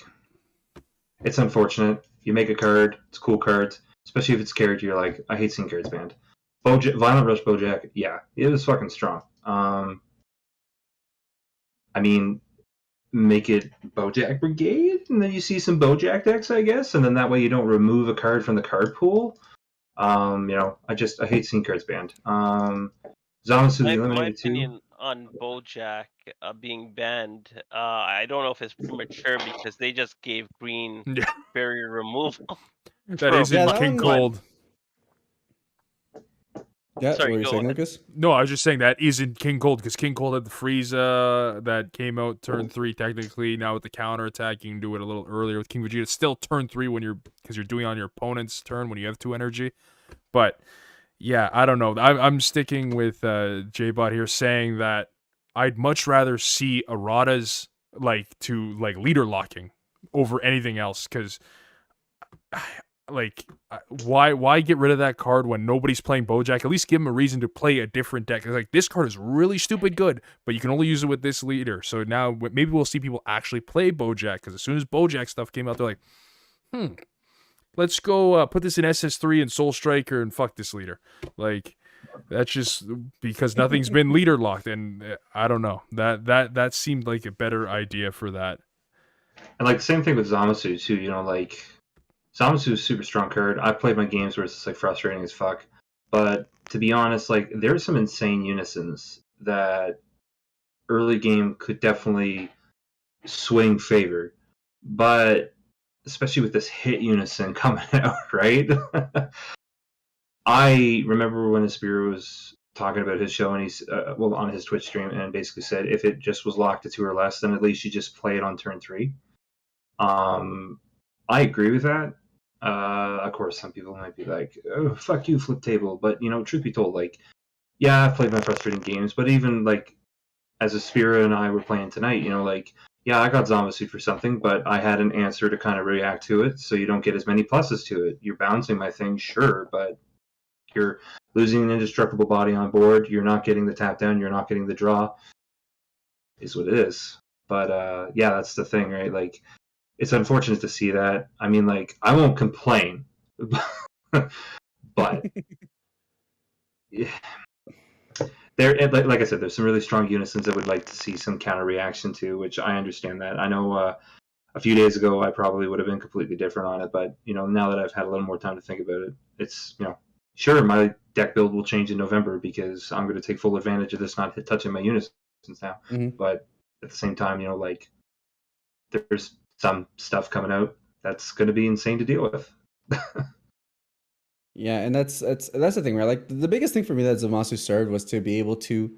it's unfortunate. You make a card, it's cool cards, especially if it's character. You're like, I hate seeing cards banned. Violent Rush Bojack, yeah, it was fucking strong. I mean, make it Bojack Brigade, and then you see some Bojack decks, I guess, and then that way you don't remove a card from the card pool. You know, I hate seeing cards banned. Zamasu the My Eliminated opinion on Bojack being banned, I don't know if it's premature because they just gave green barrier removal. That isn't King Cold. Yeah, Sorry, what were you go saying, ahead. Lucas? No, I was just saying that isn't King Cold because King Cold had the freeze that came out turn 3 technically. Now with the counter attack, you can do it a little earlier with King Vegeta. It's still turn 3 because you're doing it on your opponent's turn when you have 2 energy. But yeah, I don't know. I'm sticking with J-Bot here, saying that I'd much rather see erratas leader locking over anything else because. Why get rid of that card when nobody's playing Bojack? At least give them a reason to play a different deck. It's like, this card is really stupid good, but you can only use it with this leader. So now maybe we'll see people actually play Bojack, because as soon as Bojack stuff came out, they're like, let's go put this in SS3 and Soul Striker and fuck this leader. Like, that's just because nothing's been leader locked, and I don't know. That seemed like a better idea for that. And like the same thing with Zamasu too, you know, like Zamasu is a super strong card. I've played my games where it's just like frustrating as fuck. But to be honest, like there's some insane unisons that early game could definitely swing favor. But especially with this hit unison coming out, right? I remember when ESPIRA was talking about his show and he's on his Twitch stream and basically said if it just was locked to 2 or less, then at least you just play it on turn 3. I agree with that. Of course, some people might be like, "Oh, fuck you, flip table." But you know, truth be told, like, yeah, I've played my frustrating games, but even like as ESPIRA and I were playing tonight, you know, like, yeah, I got Zamasu for something, but I had an answer to kind of react to it, so you don't get as many pluses to it. You're bouncing my thing, sure, but you're losing an indestructible body on board. You're not getting the tap down. You're not getting the draw. Is what it is. But yeah, that's the thing, right? Like, it's unfortunate to see that. I mean, like, I won't complain, but yeah. Like I said, there's some really strong unisons I would like to see some counter reaction to, which I understand that. I know a few days ago I probably would have been completely different on it, but you know, now that I've had a little more time to think about it, it's, you know, sure, my deck build will change in November because I'm going to take full advantage of this not touching my unisons now. Mm-hmm. But at the same time, you know, like, there's some stuff coming out that's going to be insane to deal with. Yeah, and that's the thing, right? Like the biggest thing for me that Zamasu served was to be able to,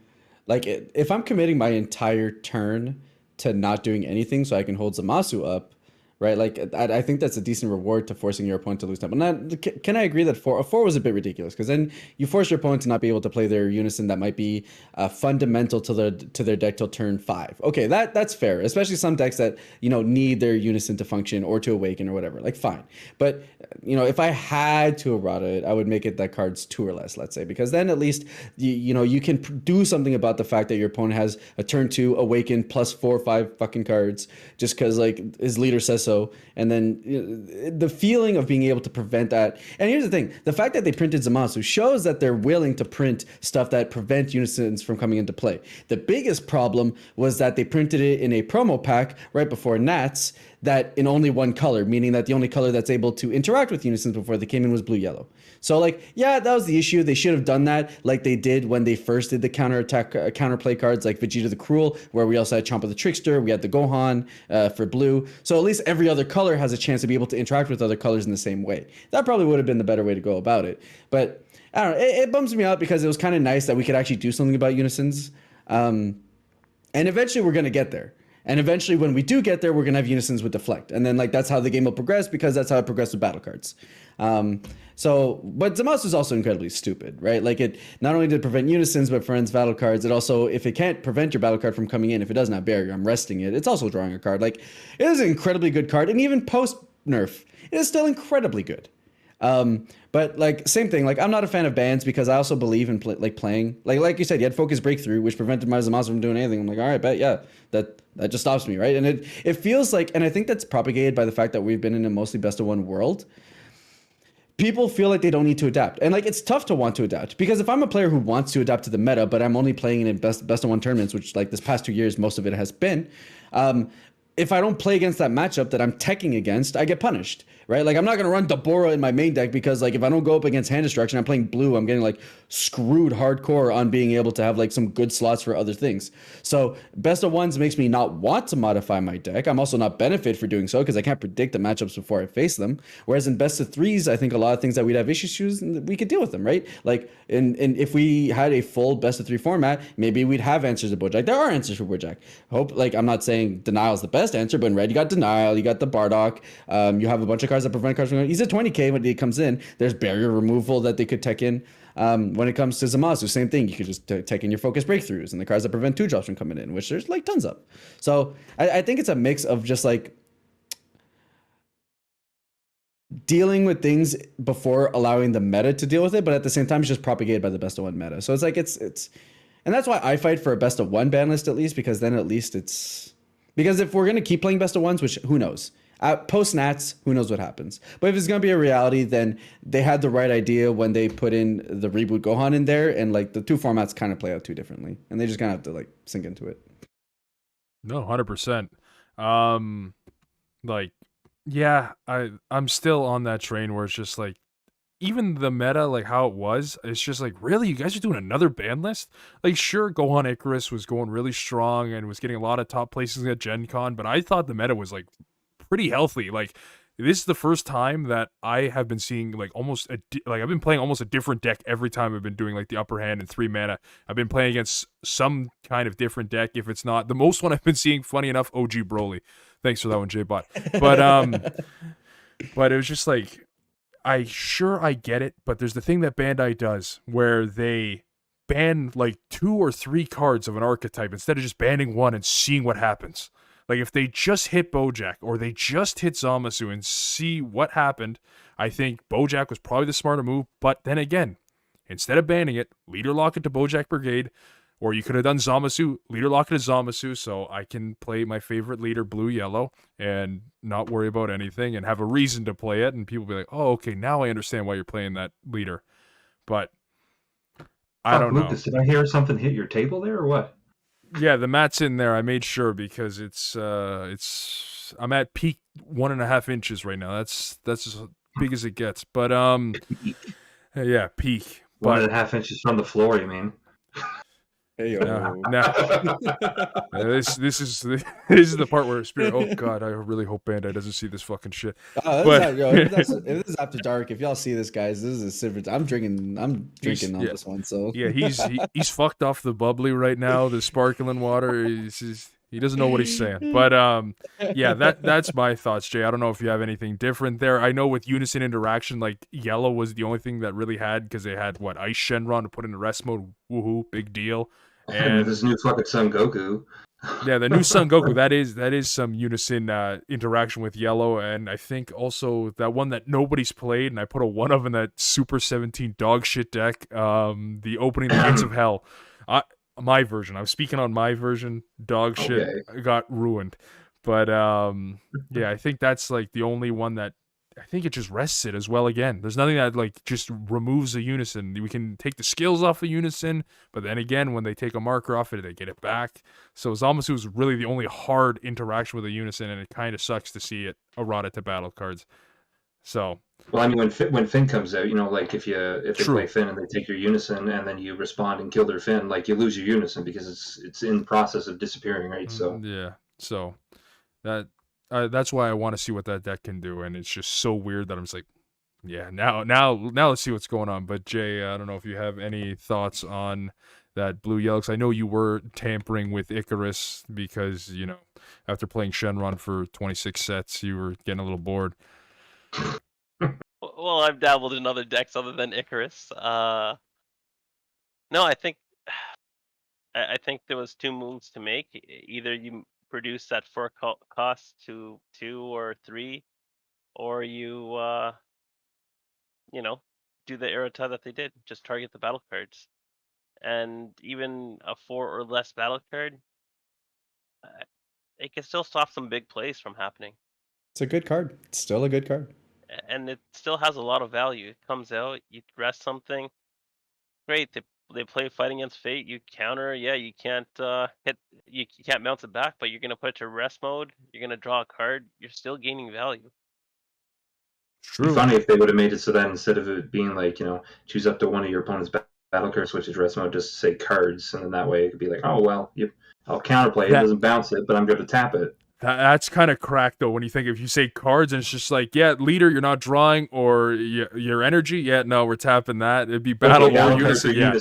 like, if I'm committing my entire turn to not doing anything so I can hold Zamasu up, right? Like, I think that's a decent reward to forcing your opponent to lose time. And can I agree that a 4 was a bit ridiculous? Because then you force your opponent to not be able to play their unison that might be fundamental to their deck till turn 5. Okay, that's fair, especially some decks that, you know, need their unison to function or to awaken or whatever. Like, fine. But, you know, if I had to errata it, I would make it that card's 2 or less, let's say, because then at least you know, you can do something about the fact that your opponent has a turn 2 awaken plus 4 or 5 fucking cards just because, like, his leader says so. And then, you know, the feeling of being able to prevent that. And here's the thing, the fact that they printed Zamasu shows that they're willing to print stuff that prevent unisons from coming into play. The biggest problem was that they printed it in a promo pack right before Nats that in only one color, meaning that the only color that's able to interact with unisons before they came in was blue-yellow. So, like, yeah, that was the issue. They should have done that like they did when they first did the counterplay cards like Vegeta the Cruel, where we also had Champa the Trickster, we had the Gohan for blue. So at least every other color has a chance to be able to interact with other colors in the same way. That probably would have been the better way to go about it. But I don't know, it bums me out because it was kind of nice that we could actually do something about unisons. And eventually we're going to get there. And eventually when we do get there, we're going to have unisons with deflect. And then, like, that's how the game will progress because that's how it progressed with battle cards. So, but Zamasu is also incredibly stupid, right? Like it not only did it prevent unisons, but prevents battle cards. It also, if it can't prevent your battle card from coming in, if it doesn't have barrier, I'm resting it. It's also drawing a card. Like it is an incredibly good card, and even post nerf, it is still incredibly good. But like same thing. Like I'm not a fan of bans because I also believe in playing. Like you said, you had focus breakthrough, which prevented my Zamasu from doing anything. I'm like, all right, bet yeah, that just stops me, right? And it feels like, and I think that's propagated by the fact that we've been in a mostly best of one world. People feel like they don't need to adapt, and like it's tough to want to adapt because if I'm a player who wants to adapt to the meta, but I'm only playing in best of one tournaments, which like this past 2 years most of it has been, if I don't play against that matchup that I'm teching against, I get punished, right? Like I'm not gonna run Dabura in my main deck because like if I don't go up against hand destruction, I'm playing blue, I'm getting like screwed hardcore on being able to have like some good slots for other things. So best of ones makes me not want to modify my deck. I'm also not benefit for doing so because I can't predict the matchups before I face them. Whereas in best of threes, I think a lot of things that we'd have issues we could deal with them, right? Like in if we had a full best of three format, maybe we'd have answers to Bojack. There are answers for Bojack. Hope like I'm not saying denial is the best answer, but in red you got denial, you got the Bardock, you have a bunch of cards that prevent cards from going. He's a 20k when he comes in. There's barrier removal that they could tech in. When it comes to Zamasu, same thing. You could just take in your focus breakthroughs and the cards that prevent 2-drops from coming in, which there's like tons of. So I think it's a mix of just like dealing with things before allowing the meta to deal with it, but at the same time, it's just propagated by the best of one meta. So it's like it's, and that's why I fight for a best of one ban list at least, because then at least it's because if we're gonna keep playing best of ones, which who knows. Post Nats, who knows what happens. But if it's going to be a reality, then they had the right idea when they put in the reboot Gohan in there, and like the two formats kind of play out too differently, and they just kind of have to like sink into it. No, 100%. Like, yeah, I'm still on that train where it's just like, even the meta, like how it was, it's just like, really, you guys are doing another ban list? Like, sure, Gohan Icarus was going really strong and was getting a lot of top places at Gen Con, but I thought the meta was like pretty healthy. Like this is the first time that I have been seeing like almost I've been playing almost a different deck every time I've been doing like the upper hand and 3 mana. I've been playing against some kind of different deck. If it's not the most one I've been seeing, funny enough, OG Broly. Thanks for that one, J-Bot. But it was just like I get it, but there's the thing that Bandai does where they ban like 2 or 3 cards of an archetype instead of just banning one and seeing what happens. Like, if they just hit Bojack or they just hit Zamasu and see what happened, I think Bojack was probably the smarter move. But then again, instead of banning it, leader lock it to Bojack Brigade, or you could have done Zamasu, leader lock it to Zamasu, so I can play my favorite leader, blue-yellow, and not worry about anything and have a reason to play it. And people be like, oh, okay, now I understand why you're playing that leader. But I don't know. Lucas, did I hear something hit your table there or what? Yeah, the mat's in there. I made sure because it's I'm at peak 1.5 inches right now. That's as big as it gets. But yeah, peak. 1.5 inches from the floor, you mean? Hey, this is the part where Spirit. Oh God, I really hope Bandai doesn't see this fucking shit. If this is after dark, if y'all see this, guys, this is a silver. I'm drinking on this one. So yeah, he's fucked off the bubbly right now. The sparkling water. He doesn't know what he's saying. But yeah, that's my thoughts, Jay. I don't know if you have anything different there. I know with Unison interaction, like yellow was the only thing that really had because they had Ice Shenron to put into rest mode. Woohoo, big deal. And this new fucking Son Goku. Yeah, the new Son Goku, that is some Unison interaction with yellow, and I think also that one that nobody's played, and I put a 1 of in that Super 17 dog shit deck, the Opening the Gates of Hell. My version. I'm speaking on my version. Dog shit got ruined. But yeah, I think that's like the only one that I think it just rests it as well again. There's nothing that like just removes a Unison. We can take the skills off of Unison, but then again, when they take a marker off it, they get it back. So Zamasu is really the only hard interaction with a Unison, and it kind of sucks to see it eroded to battle cards. So well, I mean, when Finn comes out, you know, like if they True. play Finn and they take your Unison and then you respond and kill their Finn, like you lose your Unison because it's in the process of disappearing, right? So yeah, so that's why I want to see what that deck can do, and it's just so weird that I'm just like, yeah, now let's see what's going on. But Jay, I don't know if you have any thoughts on that blue-yellow, because I know you were tampering with Icarus because, you know, after playing Shenron for 26 sets, you were getting a little bored. Well, I've dabbled in other decks other than Icarus. No, I think I think there was two moves to make. Either you reduce that 4 cost to 2 or 3, or you know, do the errata that they did. Just target the battle cards. And even a 4 or less battle card, it can still stop some big plays from happening. It's a good card. It's still a good card. And it still has a lot of value. It comes out, you rest something. Great, they play Fighting Against Fate. You counter, yeah, you can't you can't bounce it back, but you're gonna put it to rest mode. You're gonna draw a card. You're still gaining value. It'd be funny if they would have made it so that instead of it being like, choose up to one of your opponent's battle cards, switch it to rest mode, just say cards, and then that way it could be like, oh well, I'll counterplay it, doesn't bounce it, but I'm going to tap it. That's kind of crack though when you think if you say cards and it's just like, yeah, leader, you're not drawing, or your energy, yeah, no, we're tapping that. It'd be battle or unison, yeah.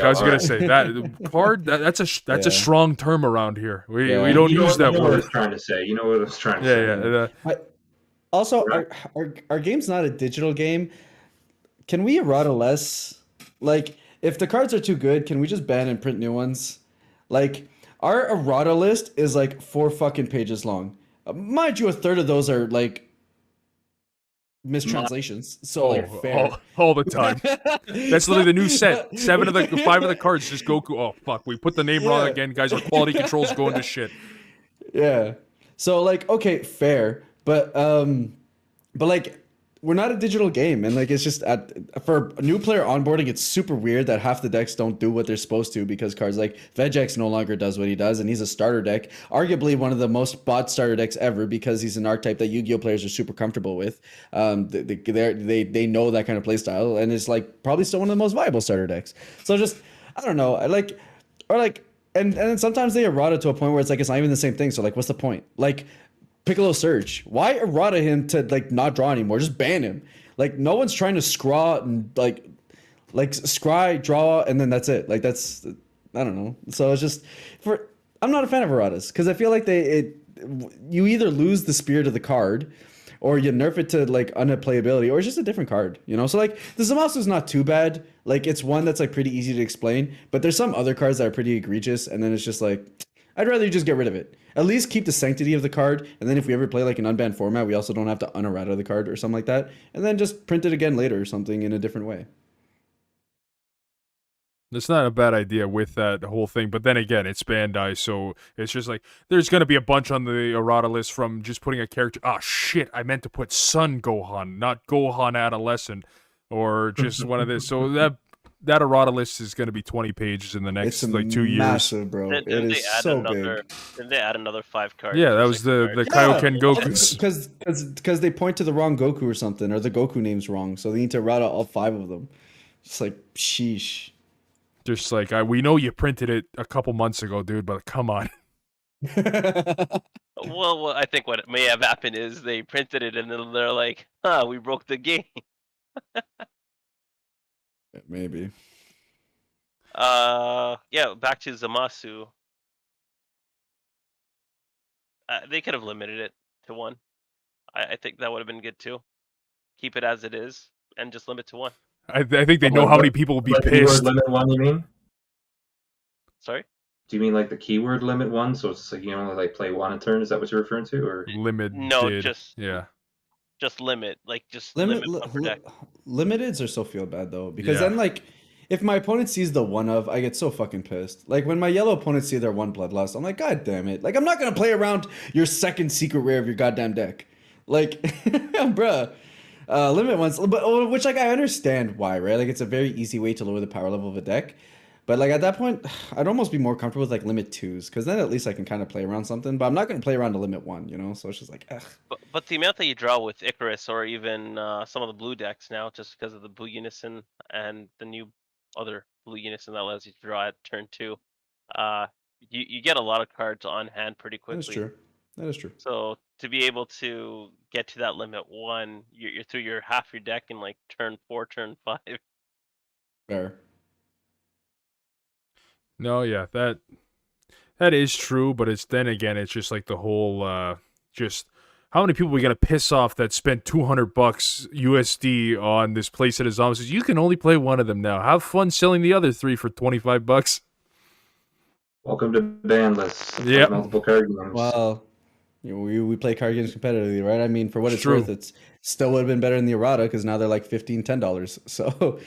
I was gonna say that card. That's a strong term around here. We don't use that word. What I was trying to say. You know what I was trying to say. Yeah. But also, our game's not a digital game. Can we errata less? Like, if the cards are too good, can we just ban and print new ones? Like, our errata list is like 4 fucking pages long. Mind you, a third of those are like mistranslations. So fair. All the time. That's literally the new set. 5 of the cards just Goku. Oh fuck, we put the name wrong again, guys. Our quality control's going to shit. Yeah. So like, okay, fair, but like, we're not a digital game, and like, it's just for a new player onboarding, it's super weird that half the decks don't do what they're supposed to because cards like Vegex no longer does what he does, and he's a starter deck, arguably one of the most bought starter decks ever because he's an archetype that Yu-Gi-Oh players are super comfortable with. They know that kind of play style, and it's like probably still one of the most viable starter decks. So just, I don't know, and then sometimes they errata to a point where it's like it's not even the same thing. So like, what's the point? Like, Piccolo Surge. Why errata him to like not draw anymore? Just ban him. Like, no one's trying to scraw and like scry, draw, and then that's it. Like, that's, I don't know. So it's just I'm not a fan of erratas because I feel like you either lose the spirit of the card or you nerf it to like unplayability, or it's just a different card, So like the Zamasu is not too bad. Like, it's one that's like pretty easy to explain, but there's some other cards that are pretty egregious, and then it's just like, I'd rather you just get rid of it. At least keep the sanctity of the card, and then if we ever play like an unbanned format, we also don't have to unerrata the card or something like that, and then just print it again later or something in a different way. That's not a bad idea with that whole thing, but then again, it's Bandai, so it's just like, there's going to be a bunch on the errata list from just putting a character, shit, I meant to put Sun Gohan, not Gohan Adolescent, or just one of this, so that errata list is going to be 20 pages in the next 2 years. Massive, bro. It is so big. Didn't they add another 5 cards? Yeah, that was the Kaioken Gokus. Because they point to the wrong Goku or something, or the Goku name's wrong, so they need to errata all 5 of them. Just like, sheesh. Just like, we know you printed it a couple months ago, dude, but come on. Well, I think what may have happened is they printed it and then they're like, we broke the game. Maybe. Yeah, back to Zamasu. They could have limited it to 1. I think that would have been good too. Keep it as it is and just limit to 1. I think they know how many people will be pissed. Limit 1, you mean? Sorry? Do you mean like the keyword limit 1? So it's like you only like play 1 a turn? Is that what you're referring to? Or limit? No, just limit. Like, just limit 1 per deck. Limiteds are so feel bad though, because then like, if my opponent sees the 1 of, I get so fucking pissed. Like, when my yellow opponents see their 1 bloodlust, I'm like, God damn it. Like, I'm not gonna play around your second secret rare of your goddamn deck. Like, bruh. Limit ones, but which, like, I understand why, right? Like, it's a very easy way to lower the power level of a deck. But like, at that point, I'd almost be more comfortable with like limit 2s, because then at least I can kind of play around something. But I'm not gonna play around to limit 1, So it's just like, ugh. But the amount that you draw with Icarus, or even some of the blue decks now, just because of the blue unison and the new other blue unison that allows you to draw at turn 2, you get a lot of cards on hand pretty quickly. That is true. So to be able to get to that limit 1, you're through your half your deck in like turn 4, turn 5. Fair. No, yeah, that is true, but it's then again, it's just like the whole just How many people are we gonna piss off that spent $200 USD on this playset of zombies? You can only play one of them now. Have fun selling the other 3 for $25. Welcome to ban lists. Yep. Multiple card games. Well, we play card games competitively, right? I mean, for what It's it's true. worth, it's still would have been better than the errata because now they're like $15, $10. So,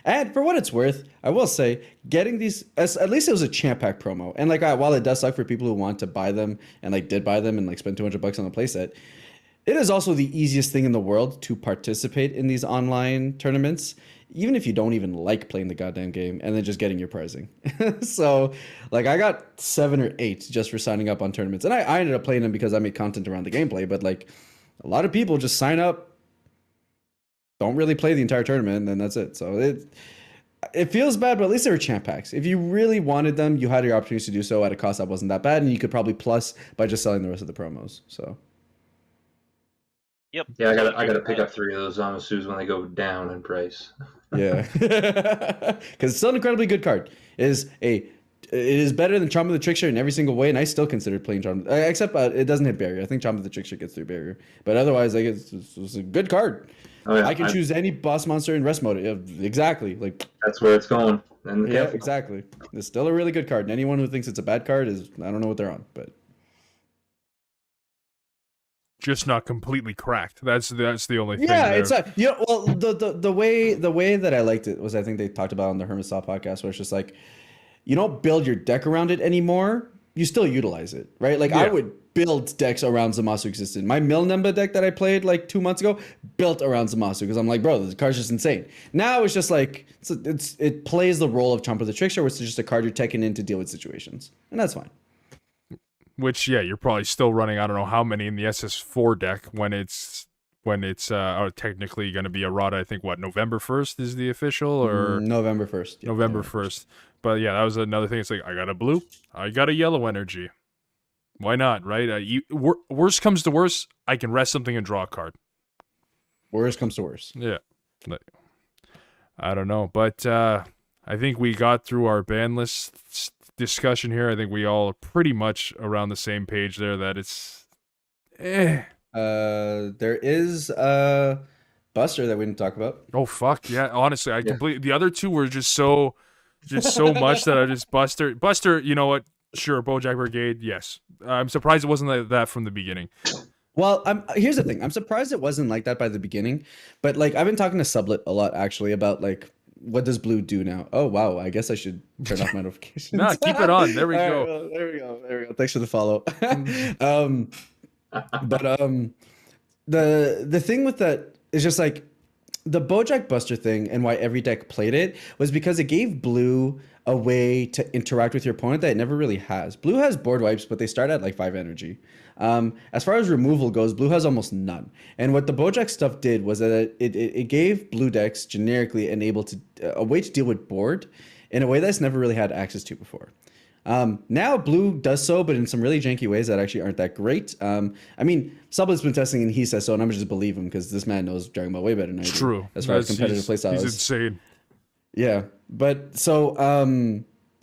and for what it's worth, I will say getting these, at least it was a champ pack promo. And like, while it does suck for people who want to buy them and like did buy them and like spend $200 on the playset, it is also the easiest thing in the world to participate in these online tournaments, even if you don't even like playing the goddamn game, and then just getting your pricing. So, like, I got 7 or 8 just for signing up on tournaments, and I ended up playing them because I made content around the gameplay. But like, a lot of people just sign up, don't really play the entire tournament, and then that's it. So it feels bad, but at least they were champ packs. If you really wanted them, you had your opportunities to do so at a cost that wasn't that bad, and you could probably plus by just selling the rest of the promos. So. Yep. Yeah, I gotta pick up 3 of those Zamasus when they go down in price. Yeah, because it's still an incredibly good card. It is better than Charm of the Trickster in every single way, and I still consider playing Charm. Except it doesn't hit barrier. I think Charm of the Trickster gets through barrier, but otherwise, like it's a good card. Oh, yeah, I can choose any boss monster in rest mode. Exactly, like That's where it's going. And yeah, exactly. It's still a really good card, and anyone who thinks it's a bad card is I don't know what they're on, but. Just not completely cracked. That's the only thing. Yeah, there. it's well the way that I liked it was I think they talked about on the Hermit Saw podcast where it's just like you don't build your deck around it anymore. You still utilize it, right? Like I would build decks around Zamasu existed. My Milnemba deck that I played like 2 months ago built around Zamasu because I'm like, bro, this card's just insane. Now it's just like it plays the role of Chomp of the Trickster, which is just a card you're taking in to deal with situations, and that's fine. Which, yeah, you're probably still running, I don't know how many in the SS4 deck when it's technically going to be errata. I think, November 1st is the official, or November 1st. Yeah, November 1st. But yeah, that was another thing. It's like, I got a blue, I got a yellow energy. Why not, right? Worst comes to worst, I can rest something and draw a card. Worst comes to worst. Yeah. I don't know. But I think we got through our ban list discussion here. I think we all are pretty much around the same page there that it's there is Buster that we didn't talk about. Oh fuck yeah, honestly I completely the other two were just so much that I just Buster, you know what, sure, Bojack Brigade, yes. I'm surprised it wasn't like that from the beginning. Well, here's the thing, I'm surprised it wasn't like that by the beginning, but like I've been talking to Sublet a lot actually about like what does blue do now? Oh wow, I guess I should turn off my notifications. No, keep it on. There we All go. right, well, there we go. Thanks for the follow. The thing with that is just like the Bojack Buster thing and why every deck played it was because it gave blue a way to interact with your opponent that it never really has. Blue has board wipes, but they start at like 5 energy. As far as removal goes, blue has almost none. And what the Bojack stuff did was that it gave blue decks generically a way to deal with board in a way that's never really had access to before. Now blue does so, but in some really janky ways that actually aren't that great. I mean, Sublet's been testing and he says so, and I'm just believe him because this man knows Dragon Ball way better than I do. True. As far as competitive playstyle He's is. insane. Yeah, but so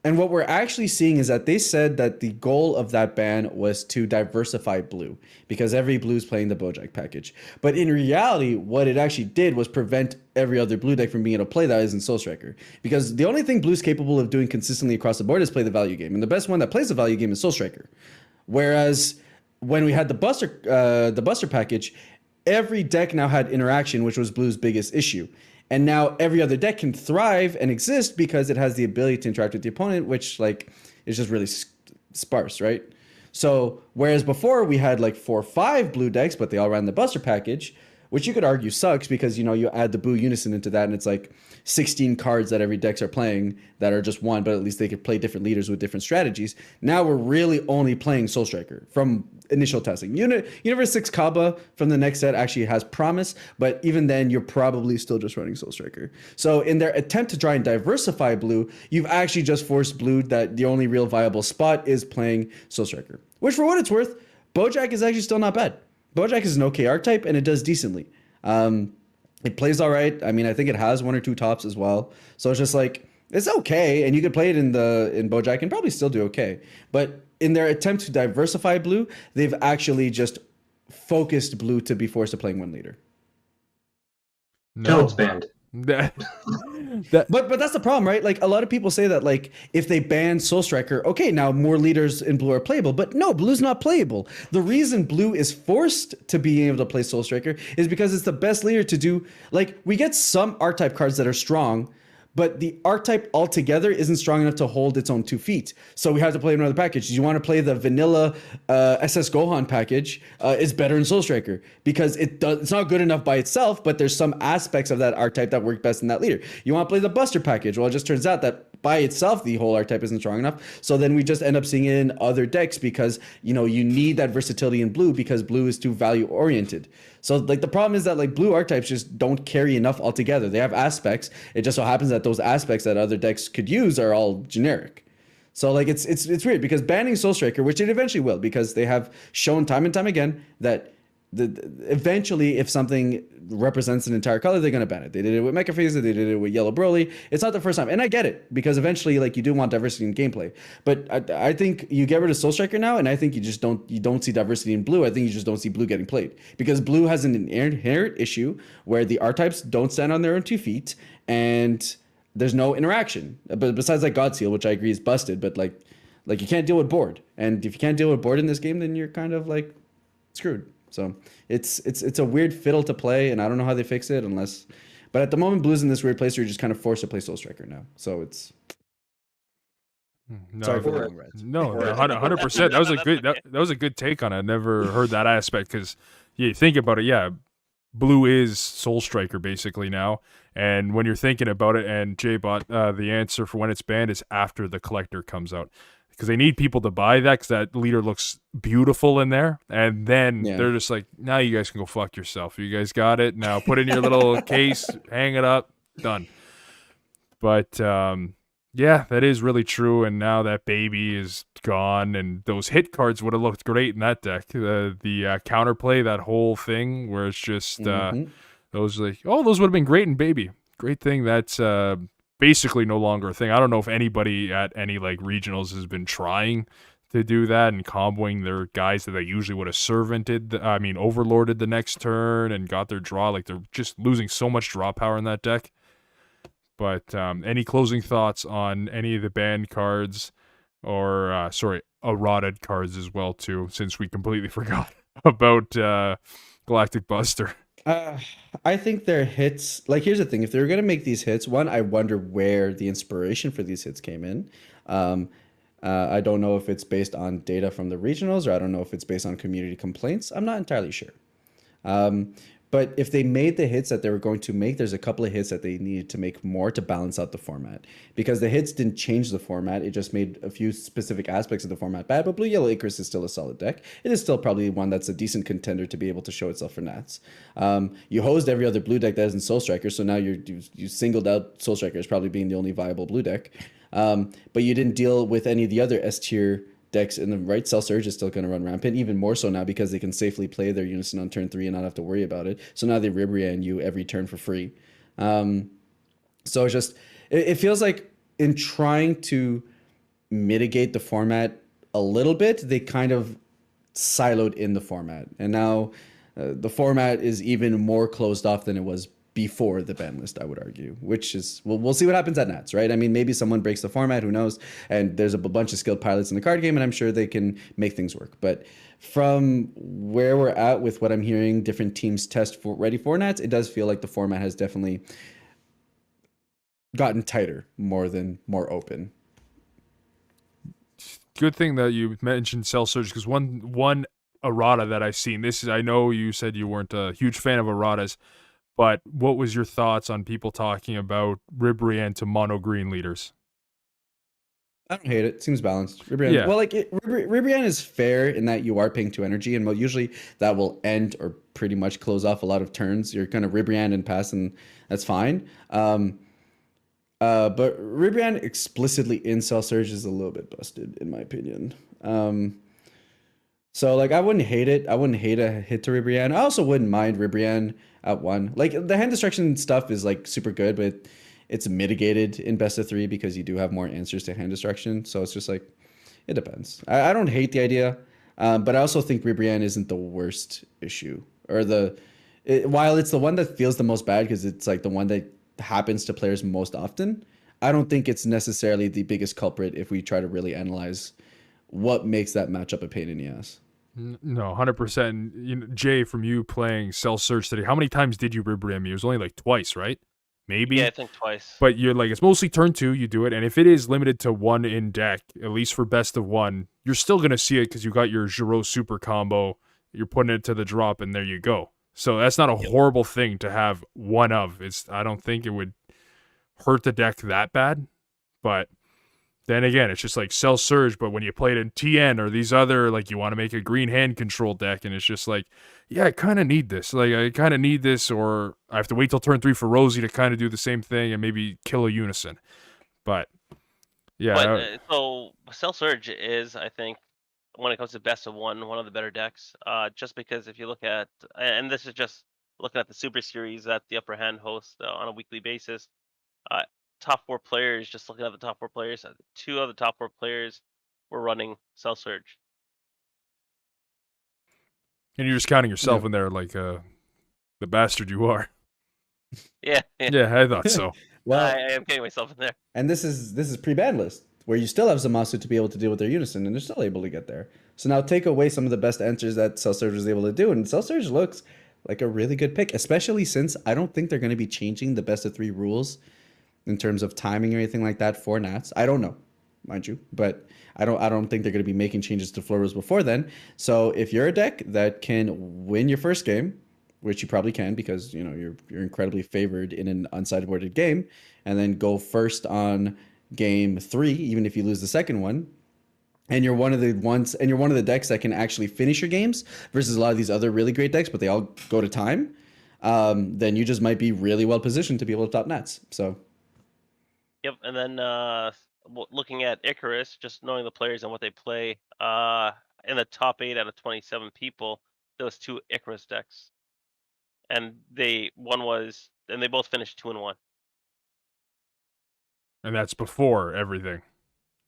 and what we're actually seeing is that they said that the goal of that ban was to diversify blue because every blue is playing the Bojack package. But in reality, what it actually did was prevent every other blue deck from being able to play that isn't Soul Striker. Because the only thing blue's capable of doing consistently across the board is play the value game, and the best one that plays the value game is Soul Striker. Whereas when we had the Buster package, every deck now had interaction, which was blue's biggest issue. And now every other deck can thrive and exist because it has the ability to interact with the opponent, which like is just really sparse, right? So whereas before we had like 4 or 5 blue decks, but they all ran the Buster package, which you could argue sucks because, you know, you add the Boo Unison into that and it's like 16 cards that every decks are playing that are just one, but at least they could play different leaders with different strategies. Now we're really only playing Soul Striker from initial testing. Universe 6 Kaba from the next set actually has promise, but even then you're probably still just running Soul Striker. So in their attempt to try and diversify blue, you've actually just forced blue that the only real viable spot is playing Soul Striker. Which for what it's worth, Bojack is actually still not bad. Bojack is an okay archetype and it does decently. It plays all right. I mean, I think it has 1 or 2 tops as well. So it's just like, it's okay. And you could play it in Bojack and probably still do okay. But in their attempt to diversify blue, they've actually just focused blue to be forced to playing 1 leader. Till it's banned. That, But that's the problem, right? Like a lot of people say that like if they ban Soul Striker, okay, now more leaders in blue are playable. But no, blue's not playable. The reason blue is forced to be able to play Soul Striker is because it's the best leader to do. Like we get some archetype cards that are strong, but the archetype altogether isn't strong enough to hold its own 2 feet. So we have to play another package. You want to play the vanilla SS Gohan package, it's better in Soul Striker because it's not good enough by itself, but there's some aspects of that archetype that work best in that leader. You want to play the Buster package. Well, it just turns out that by itself, the whole archetype isn't strong enough. So then we just end up seeing it in other decks because, you know, you need that versatility in blue because blue is too value oriented. So like the problem is that like blue archetypes just don't carry enough altogether. They have aspects. It just so happens that those aspects that other decks could use are all generic. So like it's weird because banning Soul Striker, which it eventually will, because they have shown time and time again that eventually if something represents an entire color, they're going to ban it. They did it with Mecha Phase, they did it with Yellow Broly. It's not the first time. And I get it because eventually like you do want diversity in gameplay. But I think you get rid of Soul Striker now and I think you don't see diversity in blue. I think you just don't see blue getting played because blue has an inherent issue where the archetypes don't stand on their own 2 feet and there's no interaction. But besides like God Seal, which I agree is busted, but like you can't deal with board. And if you can't deal with board in this game, then you're kind of like screwed. So it's a weird fiddle to play, and I don't know how they fix it unless. But at the moment, blue's in this weird place where you're just kind of forced to play Soul Striker now. So it's. No, Sorry for the long rant. No, 100%. That was a good that was a good take on it. I never heard that aspect because you think about it. Yeah, blue is Soul Striker basically now, and when you're thinking about it, and J-Bot, the answer for when it's banned is after the collector comes out. Because they need people to buy that because that leader looks beautiful in there. And then they're just like, now you guys can go fuck yourself. You guys got it. Now put it in your little case, hang it up, done. But yeah, that is really true. And now that baby is gone. And those hit cards would have looked great in that deck. The counterplay, that whole thing where it's just those like, oh, those would have been great in baby. Great thing. That's basically no longer a thing. I don't know if anybody at any like regionals has been trying to do that and comboing their guys that they usually would have overlorded the next turn and got their draw. Like they're just losing so much draw power in that deck. But any closing thoughts on any of the banned cards or errated cards as well too, since we completely forgot about Galactic Buster? I think their hits, like here's the thing, if they were going to make these hits, one, I wonder where the inspiration for these hits came in. I don't know if it's based on data from the regionals or I don't know if it's based on community complaints. I'm not entirely sure. But if they made the hits that they were going to make, there's a couple of hits that they needed to make more to balance out the format. Because the hits didn't change the format, it just made a few specific aspects of the format bad. But Blue Yellow Icarus is still a solid deck. It is still probably one that's a decent contender to be able to show itself for Nats. You hosed every other blue deck that isn't Soul Striker, so now you singled out Soul Striker as probably being the only viable blue deck. But you didn't deal with any of the other S tier decks in the right. Cell Surge is still going to run rampant, even more so now because they can safely play their Unison on turn 3 and not have to worry about it. So now they Ribrian you every turn for free. So it's just, it feels like in trying to mitigate the format a little bit, they kind of siloed in the format. And now the format is even more closed off than it was before the ban list, I would argue, which is, we'll see what happens at Nats, right? I mean, maybe someone breaks the format, who knows? And there's a bunch of skilled pilots in the card game, and I'm sure they can make things work. But from where we're at with what I'm hearing different teams test for ready for Nats, it does feel like the format has definitely gotten tighter more open. Good thing that you mentioned Cell Surge, because one errata that I've seen, I know you said you weren't a huge fan of erratas, but what was your thoughts on people talking about Ribrian to mono green leaders? I don't hate it. It seems balanced. Ribrian, yeah. Well, like Ribrian is fair in that you are paying 2 energy, and usually that will end or pretty much close off a lot of turns. You're kind of Ribrian and pass, and that's fine. But Ribrian explicitly in Cell Surge is a little bit busted, in my opinion. So like I wouldn't hate it. I wouldn't hate a hit to Ribrian. I also wouldn't mind Ribrian at 1. Like the hand destruction stuff is like super good, but it's mitigated in best of 3 because you do have more answers to hand destruction. So it's just like, it depends. I don't hate the idea. But I also think Ribrianne isn't the worst issue, or while it's the one that feels the most bad because it's like the one that happens to players most often. I don't think it's necessarily the biggest culprit if we try to really analyze what makes that matchup a pain in the ass. No, 100%. You know, Jay, from you playing Cell Surge today, how many times did you Ribram me? It was only like twice, right? Maybe. Yeah, I think twice. But you're like, it's mostly turn 2, you do it. And if it is limited to 1 in deck, at least for best of 1, you're still going to see it because you got your Giro super combo. You're putting it to the drop, and there you go. So that's not a horrible thing to have one of. I don't think it would hurt the deck that bad. But then again, it's just like Cell Surge, but when you play it in TN or these other, like you want to make a green hand control deck, and it's just like, yeah, I kind of need this. Like, I kind of need this, or I have to wait till turn 3 for Rosie to kind of do the same thing and maybe kill a Unison. But, yeah. So, Cell Surge is, I think, when it comes to best of one of the better decks. Just because if you look at, and this is just looking at the Super Series that the Upper Hand hosts on a weekly basis, top 4 players, just looking at the top 4 players, 2 of the top 4 players were running Cell Surge. And you're just counting yourself in there like the bastard you are. Yeah. Yeah, I thought so. Well, I am getting myself in there. and this is pre-ban list where you still have Zamasu to be able to deal with their Unison, and they're still able to get there. So now take away some of the best answers that Cell Surge was able to do, and Cell Surge looks like a really good pick, especially since I don't think they're going to be changing the best of 3 rules in terms of timing or anything like that for Nats. I don't know, mind you, but I don't think they're going to be making changes to floor rules before then. So if you're a deck that can win your first game, which you probably can because you're incredibly favored in an unsideboarded game, and then go first on game 3, even if you lose the second one, and you're one of the decks that can actually finish your games versus a lot of these other really great decks, but they all go to time, then you just might be really well positioned to be able to top Nats. So. Yep, and then looking at Icarus, just knowing the players and what they play, in the top 8 out of 27 people, there was 2 Icarus decks, and they both finished 2-1. And that's before everything.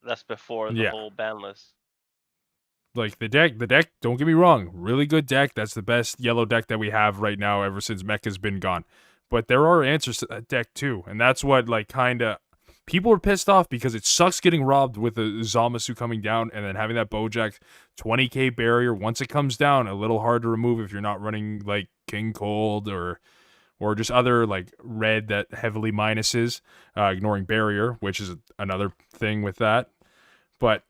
That's before the whole ban list. Like the deck, don't get me wrong, really good deck. That's the best yellow deck that we have right now ever since Mecca's been gone. But there are answers to that deck too, and that's what people are pissed off because it sucks getting robbed with a Zamasu coming down and then having that Bojack 20k barrier. Once it comes down, a little hard to remove if you're not running like King Cold or just other like red that heavily minuses, ignoring barrier, which is another thing with that. But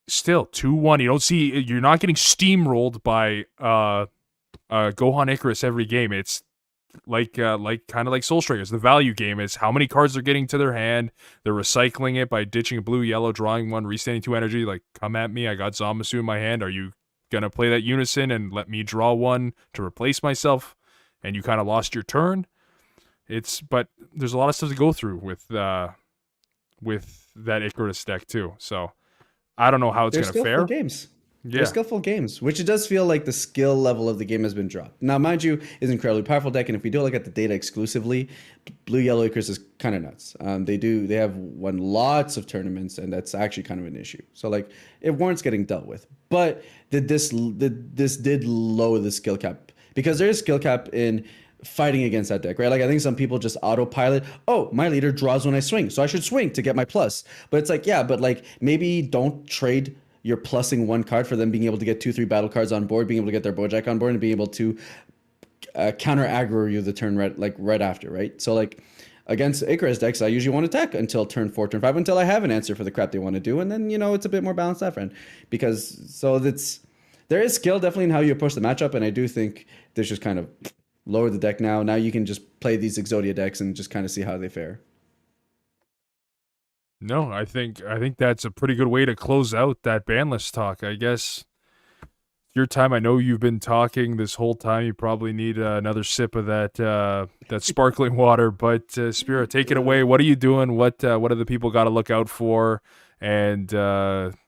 still, 2-1. You're not getting steamrolled by Gohan Icarus every game. It's kind of like Soul Strikers. The value game is how many cards they're getting to their hand. They're recycling it by ditching a blue, yellow, drawing 1, restanding 2 energy. Like, come at me. I got Zamasu in my hand. Are you gonna play that Unison and let me draw 1 to replace myself? And you kind of lost your turn. But there's a lot of stuff to go through with that Icarus deck too. So I don't know how it's gonna fare. Games. Yeah. They're skillful games, which it does feel like the skill level of the game has been dropped. Now, mind you, it's an incredibly powerful deck, and if we do look at the data exclusively, Blue Yellow Icarus is kind of nuts. They have won lots of tournaments, and that's actually kind of an issue. So like it warrants getting dealt with. But this did lower the skill cap because there is skill cap in fighting against that deck, right? Like I think some people just autopilot, oh, my leader draws when I swing, so I should swing to get my plus. But it's like, yeah, but like maybe don't trade your plussing 1 card for them being able to get 2-3 battle cards on board, being able to get their Bojack on board, and being able to counter aggro you the turn right after, right? So like against Icarus decks, I usually won't attack until turn 4, turn 5, until I have an answer for the crap they want to do, and then it's a bit more balanced that friend. There is skill definitely in how you approach the matchup, and I do think there's just kind of lower the deck now. Now you can just play these Exodia decks and just kind of see how they fare. No, I think that's a pretty good way to close out that ban list talk. I guess your time. I know you've been talking this whole time. You probably need another sip of that sparkling water. But Spira, take it away. What are you doing? What do the people got to look out for? And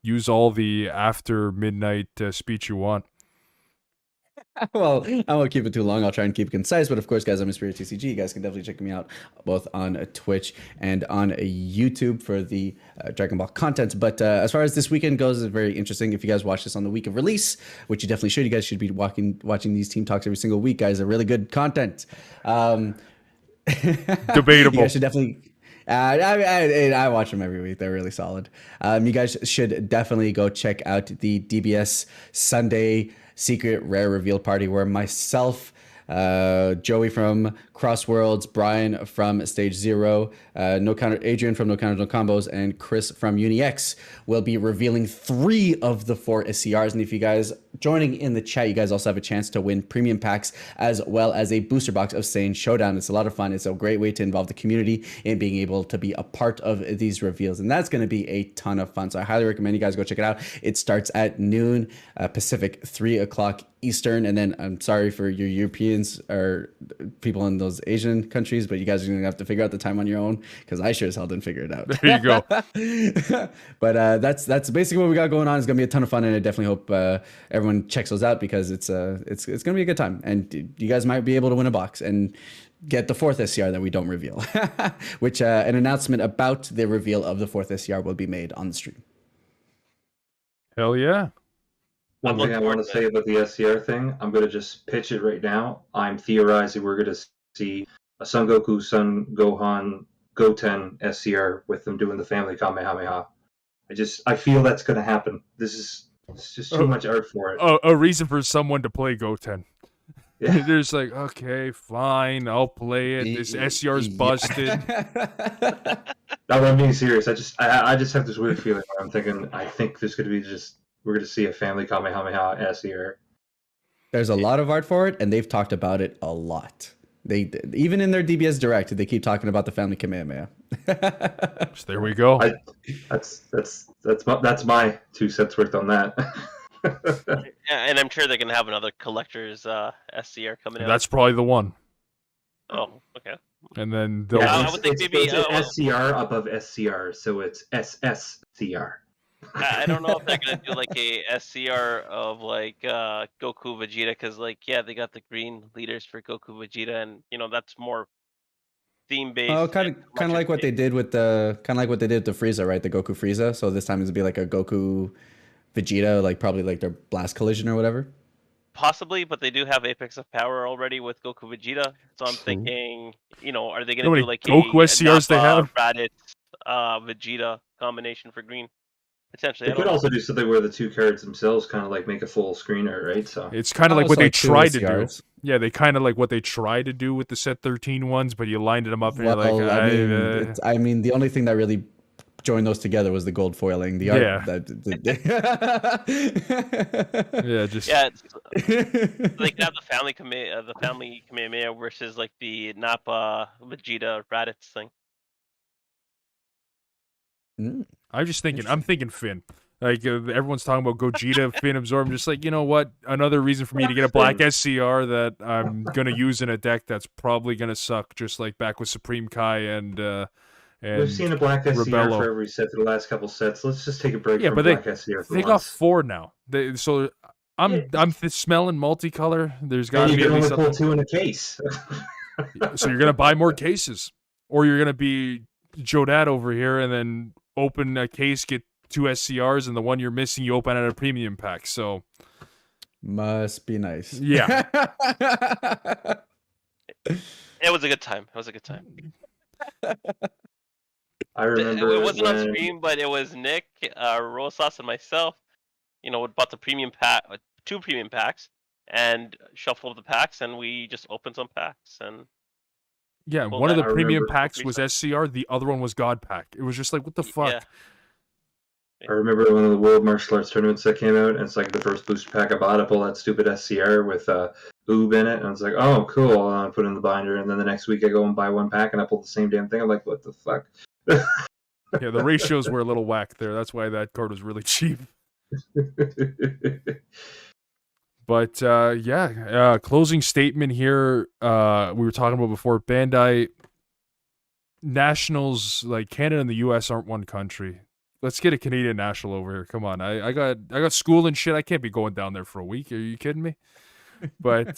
use all the after midnight speech you want. Well, I won't keep it too long. I'll try and keep it concise. But of course, guys, I'm EspiraTCG. You guys can definitely check me out both on Twitch and on YouTube for the Dragon Ball content. But as far as this weekend goes, it's very interesting. If you guys watch this on the week of release, which you definitely should, you guys should be watching these team talks every single week, guys. They're really good content. Debatable. You guys should definitely. I watch them every week. They're really solid. You guys should definitely go check out the DBS Sunday secret rare reveal party where myself, Joey from Crossworlds, Brian from Stage Zero, Adrian from No Counter No Combos, and Chris from UniX will be revealing 3 of the 4 SCRs. And if you guys joining in the chat, you guys also have a chance to win premium packs as well as a booster box of Saiyan Showdown. It's a lot of fun. It's a great way to involve the community in being able to be a part of these reveals, and that's going to be a ton of fun. So I highly recommend you guys go check it out. It starts at noon Pacific, 3 o'clock Eastern, and then I'm sorry for your Europeans or people in those Asian countries, but you guys are going to have to figure out the time on your own because I sure as hell didn't figure it out. There you go. But that's basically what we got going on. It's going to be a ton of fun, and I definitely hope everyone checks those out because it's going to be a good time, and you guys might be able to win a box and get the 4th SCR that we don't reveal, which an announcement about the reveal of the 4th SCR will be made on the stream. Hell yeah. One thing I want to say about the SCR thing, I'm going to just pitch it right now. I'm theorizing we're going to see a Son Goku, Son Gohan, Goten SCR with them doing the family Kamehameha. I feel that's going to happen. It's just too much art for it. A reason for someone to play Goten. Yeah. There's like, okay, fine, I'll play it. This SCR's busted. No, I'm being serious. I just have this weird feeling where I'm thinking, I think there's going to be we're going to see a family Kamehameha SCR. There's a lot of art for it, and they've talked about it a lot. They even in their DBS Direct, they keep talking about the family Kamehameha. So there we go. That's my 2 cents worth on that. Yeah, and I'm sure they're gonna have another collector's SCR coming out. That's probably the one. Oh, okay. And then they'll I would think maybe it's SCR above SCR, so it's SSCR. I don't know if they're gonna do like a SCR of like Goku Vegeta, because like they got the green leaders for Goku Vegeta, and that's more theme based. Oh, kind of like what they did with the Frieza, right? The Goku Frieza. So this time it's be like a Goku Vegeta, like probably like their blast collision or whatever. Possibly, but they do have Apex of Power already with Goku Vegeta. So I'm thinking, are they gonna do like Goku SCRs they have? Raditz, Vegeta combination for green? Potentially. They could also do something where the 2 cards themselves kind of like make a full screener, right? So it's kind of like what they tried to do. SCRs. Yeah, they kind of like what they tried to do with the set 13 ones, but you lined them up and you're like, I mean, the only thing that really joined those together was the gold foiling. The art. They could have the family Kamehameha versus like the Nappa Vegeta Raditz thing. I'm thinking Finn. Like everyone's talking about Gogeta, Finn absorb. I'm just like, you know what? Another reason for me to get a black SCR that I'm gonna use in a deck that's probably gonna suck, just like back with Supreme Kai and we've seen a black SCR Rebello. for every set for the last couple sets. Let's just take a break from but black SCR. They got 4 now. So I'm smelling multicolor. There's got to be you at can least only pull 2 in a case. So you're gonna buy more cases, or you're gonna be Jaudat over here and then open a case, get 2 SCRs, and the one you're missing you open at a premium pack. So must be nice. Yeah. It was a good time. I remember it wasn't on stream, but it was Nick, Rosas, and myself. Bought the premium pack, 2 premium packs, and shuffled the packs, and we just opened some packs. And yeah, one of the premium packs was SCR, the other one was God Pack. It was just like, what the fuck? Yeah. I remember one of the World Martial Arts tournaments that came out, and it's like the first booster pack I bought. I pulled that stupid SCR with Oob in it, and I was like, oh, cool. And I put it in the binder, and then the next week I go and buy 1 pack, and I pull the same damn thing. I'm like, what the fuck? Yeah, the ratios were a little whack there. That's why that card was really cheap. But closing statement here. We were talking about before, Bandai nationals, like Canada and the US aren't one country. Let's get a Canadian national over here. Come on. I got school and shit. I can't be going down there for a week. Are you kidding me? But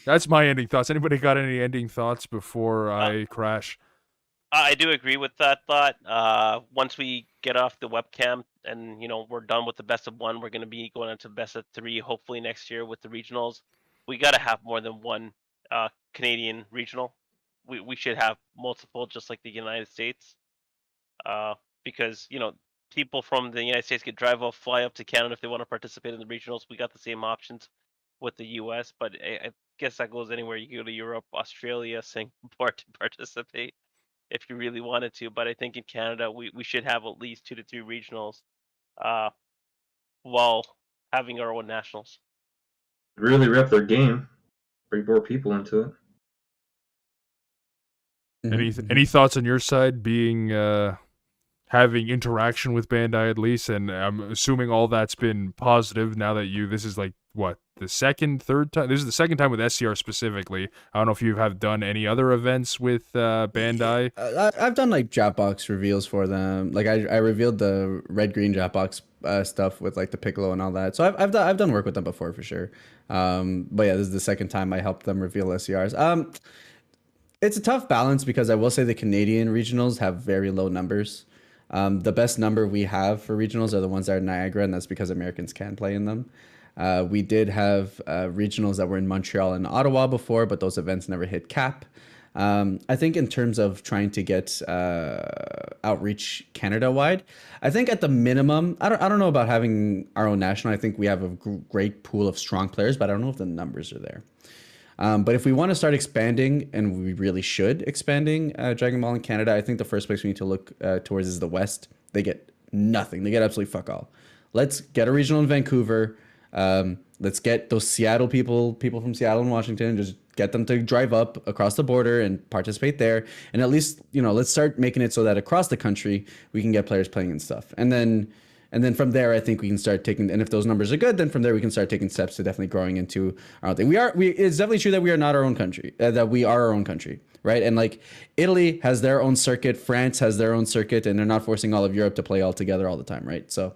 that's my ending thoughts. Anybody got any ending thoughts before I crash? I do agree with that thought. Once we get off the webcam and we're done with the best of one, we're going to be going into best of three. Hopefully next year with the regionals, we got to have more than one Canadian regional. We should have multiple, just like the United States. Because people from the United States could fly up to Canada if they want to participate in the regionals. We got the same options with the U.S., but I guess that goes anywhere. You can go to Europe, Australia, Singapore to participate if you really wanted to. But I think in Canada, we should have at least 2 to 3 regionals, while having our own nationals. Really rep their game. Bring more people into it. Any thoughts on your side, being having interaction with Bandai at least, and I'm assuming all that's been positive now that this is like what, the third time? This is the second time with SCR specifically. I don't know if you have done any other events with Bandai. I've done like Dropbox reveals for them. Like I revealed the red green Dropbox stuff with like the Piccolo and all that. So I've done work with them before for sure. But yeah, this is the second time I helped them reveal SCRs. It's a tough balance because I will say the Canadian regionals have very low numbers. The best number we have for regionals are the ones that are Niagara, and that's because Americans can play in them. We did have regionals that were in Montreal and Ottawa before, but those events never hit cap. I think in terms of trying to get outreach Canada-wide, I think at the minimum, I don't know about having our own national. I think we have a great pool of strong players, but I don't know if the numbers are there. But if we want to start expanding, and we really should expanding Dragon Ball in Canada, I think the first place we need to look towards is the West. They get nothing. They get absolutely fuck all. Let's get a regional in Vancouver. Let's get those Seattle people from Seattle and Washington, just get them to drive up across the border and participate there. And at least, let's start making it so that across the country, we can get players playing and stuff. And then from there, I think we can start taking, and if those numbers are good, then from there we can start taking steps to definitely growing into our own thing. It's definitely true that we are not our own country, that we are our own country, right? And like Italy has their own circuit, France has their own circuit, and they're not forcing all of Europe to play all together all the time, right? So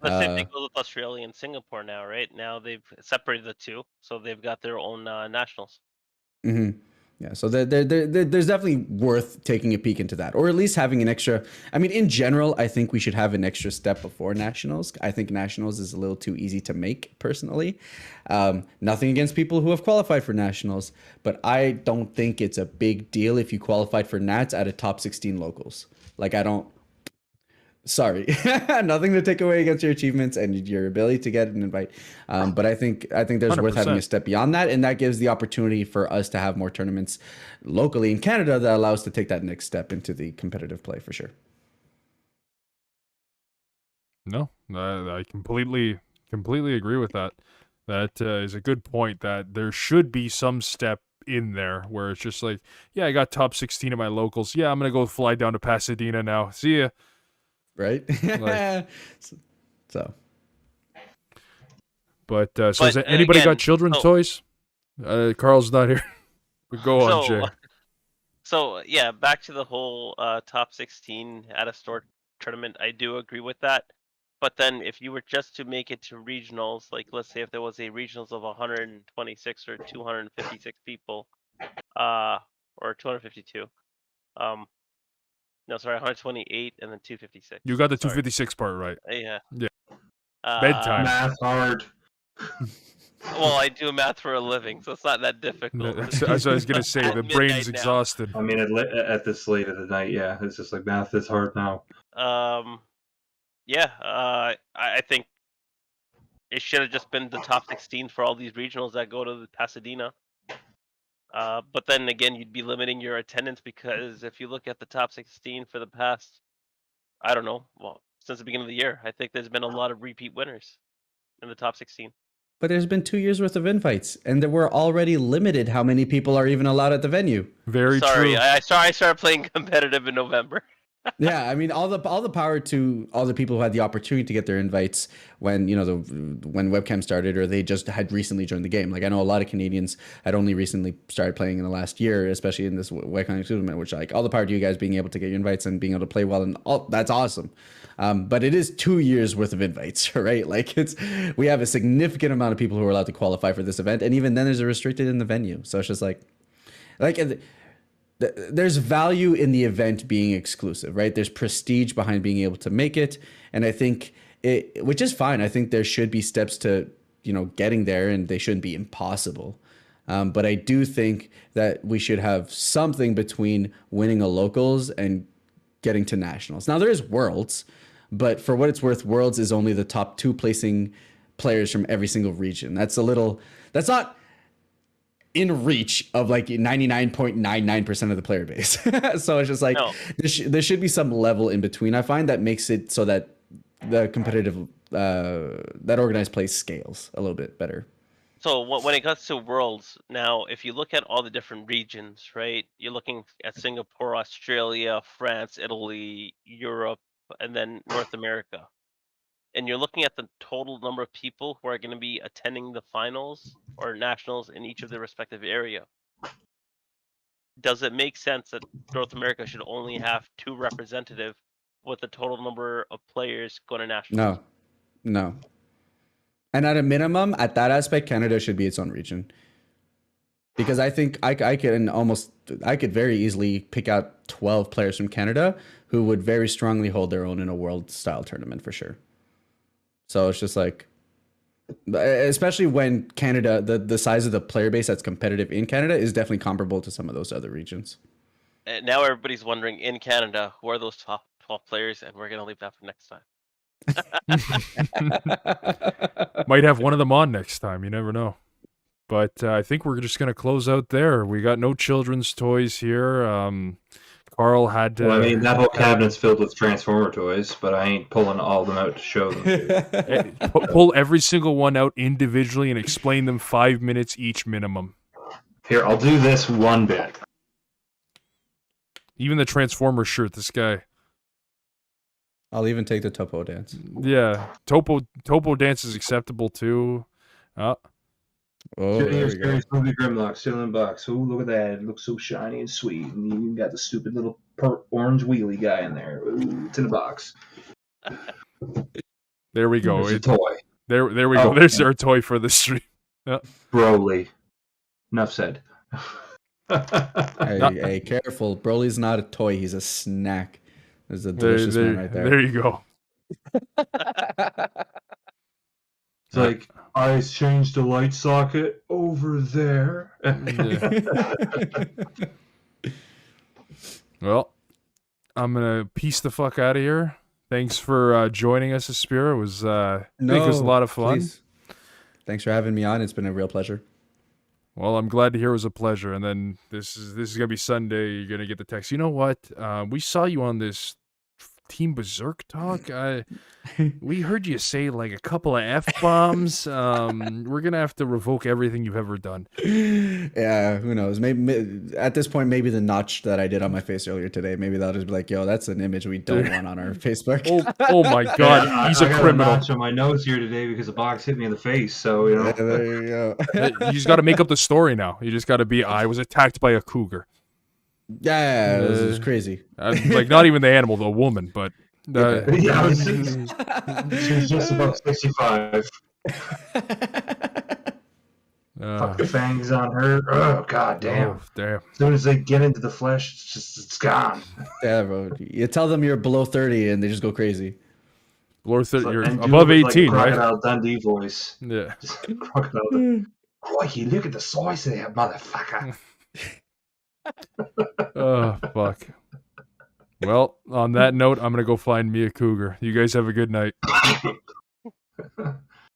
the same thing goes with Australia and Singapore now, right? Now they've separated the two, so they've got their own nationals. Mm-hmm. Yeah, so there's definitely worth taking a peek into that, or at least having an extra. I mean, in general, I think we should have an extra step before nationals. I think nationals is a little too easy to make, personally. Nothing against people who have qualified for nationals, but I don't think it's a big deal if you qualified for Nats at a top 16 locals. Like, I don't. Sorry, nothing to take away against your achievements and your ability to get an invite, but I think there's worth having a step beyond that, and that gives the opportunity for us to have more tournaments locally in Canada that allow us to take that next step into the competitive play for sure. No, I completely agree with that. That is a good point. That there should be some step in there where it's just like, yeah, I got top 16 of my locals. Yeah, I'm gonna go fly down to Pasadena now. See ya. Right? Like, so. But has anybody got children's toys? Carl's not here. But go on, Jay. So yeah, back to the whole top 16 at a store tournament. I do agree with that. But then if you were just to make it to regionals, like let's say if there was a regionals of 126 or 256 people, or 252, no, sorry, 128 and then 256. You got the 256 part right. Yeah. Yeah. Bedtime. Math hard. Well, I do math for a living, so it's not that difficult. That's what I was going to say. The brain's exhausted. I mean, at this late of the night, yeah. It's just like math is hard now. Yeah, I think it should have just been the top 16 for all these regionals that go to Pasadena. But then again, you'd be limiting your attendance because if you look at the top 16 for the past, I don't know, well, since the beginning of the year, I think there's been a lot of repeat winners in the top 16. But there's been 2 years worth of invites, and there were already limited how many people are even allowed at the venue. Very true. Sorry, I started playing competitive in November. Yeah, I mean, all the power to all the people who had the opportunity to get their invites when when webcam started, or they just had recently joined the game. Like I know a lot of Canadians had only recently started playing in the last year, especially in this webcam tournament. Which like all the power to you guys being able to get your invites and being able to play well, and all that's awesome. But it is 2 years worth of invites, right? Like we have a significant amount of people who are allowed to qualify for this event, and even then there's a restricted in the venue. So it's just like there's value in the event being exclusive, right? There's prestige behind being able to make it. And I think which is fine. I think there should be steps to, getting there, and they shouldn't be impossible. But I do think that we should have something between winning a locals and getting to nationals. Now there is worlds, but for what it's worth, worlds is only the top 2 placing players from every single region. That's not in reach of like 99.99% of the player base. So it's just like there should be some level in between. I find that makes it so that the competitive that organized play scales a little bit better. So when it comes to worlds, now if you look at all the different regions, right? You're looking at Singapore, Australia, France, Italy, Europe, and then North America. And you're looking at the total number of people who are going to be attending the finals or nationals in each of their respective area. Does it make sense that North America should only have 2 representative with the total number of players going to nationals? No. And at a minimum, at that aspect, Canada should be its own region. Because I think I could very easily pick out 12 players from Canada who would very strongly hold their own in a world style tournament for sure. So it's just like, especially when Canada, the size of the player base that's competitive in Canada is definitely comparable to some of those other regions. And now everybody's wondering, in Canada, who are those top 12 players? And we're going to leave that for next time. Might have one of them on next time. You never know. But I think we're just going to close out there. We got no children's toys here. Carl had to... Well, I mean, that whole cabinet's filled with Transformer toys, but I ain't pulling all of them out to show them. Pull every single one out individually and explain them 5 minutes each minimum. Here, I'll do this one bit. Even the Transformer shirt, this guy. I'll even take the Topo dance. Yeah, Topo dance is acceptable too. Here's Movie Grimlock still in the box. Oh, look at that. It looks so shiny and sweet. And you even got the stupid little orange wheelie guy in there. Ooh, it's in the box. There we go. It's a toy. There we go. There's our toy for the stream. Broly. Enough said. Hey, careful. Broly's not a toy. He's a snack. There's a delicious one right there. There you go. It's like, I changed the light socket over there. Well, I'm going to piece the fuck out of here. Thanks for joining us, ESPIRA. It was, I think it was a lot of fun. Please. Thanks for having me on. It's been a real pleasure. Well, I'm glad to hear it was a pleasure. And then this is going to be Sunday. You're going to get the text. You know what? We saw you on this Team Berserk talk. We heard you say like a couple of F-bombs. We're going to have to revoke everything you've ever done. Yeah, who knows? Maybe at this point, maybe the notch that I did on my face earlier today, maybe that'll just be like, yo, that's an image we don't want on our Facebook. Oh my God. Yeah, he's I a got criminal. A notch on my nose here today because the box hit me in the face. So, you know. Yeah, there you go. You just got to make up the story now. You just got to be, I was attacked by a cougar. Yeah, it was crazy. Like, not even the animal, the woman, but... Yeah, she's just about 65. Fuck the fangs on her. Oh, god damn. Oh, damn. As soon as they get into the flesh, it's gone. Yeah, bro. You tell them you're below 30 and they just go crazy. Below 30, you're And above do it 18, like right? Crocodile Dundee voice. Yeah. Crocodile Dundee. Crikey, look at the size of that motherfucker. Oh, fuck. Well, on that note, I'm going to go find me a cougar. You guys have a good night.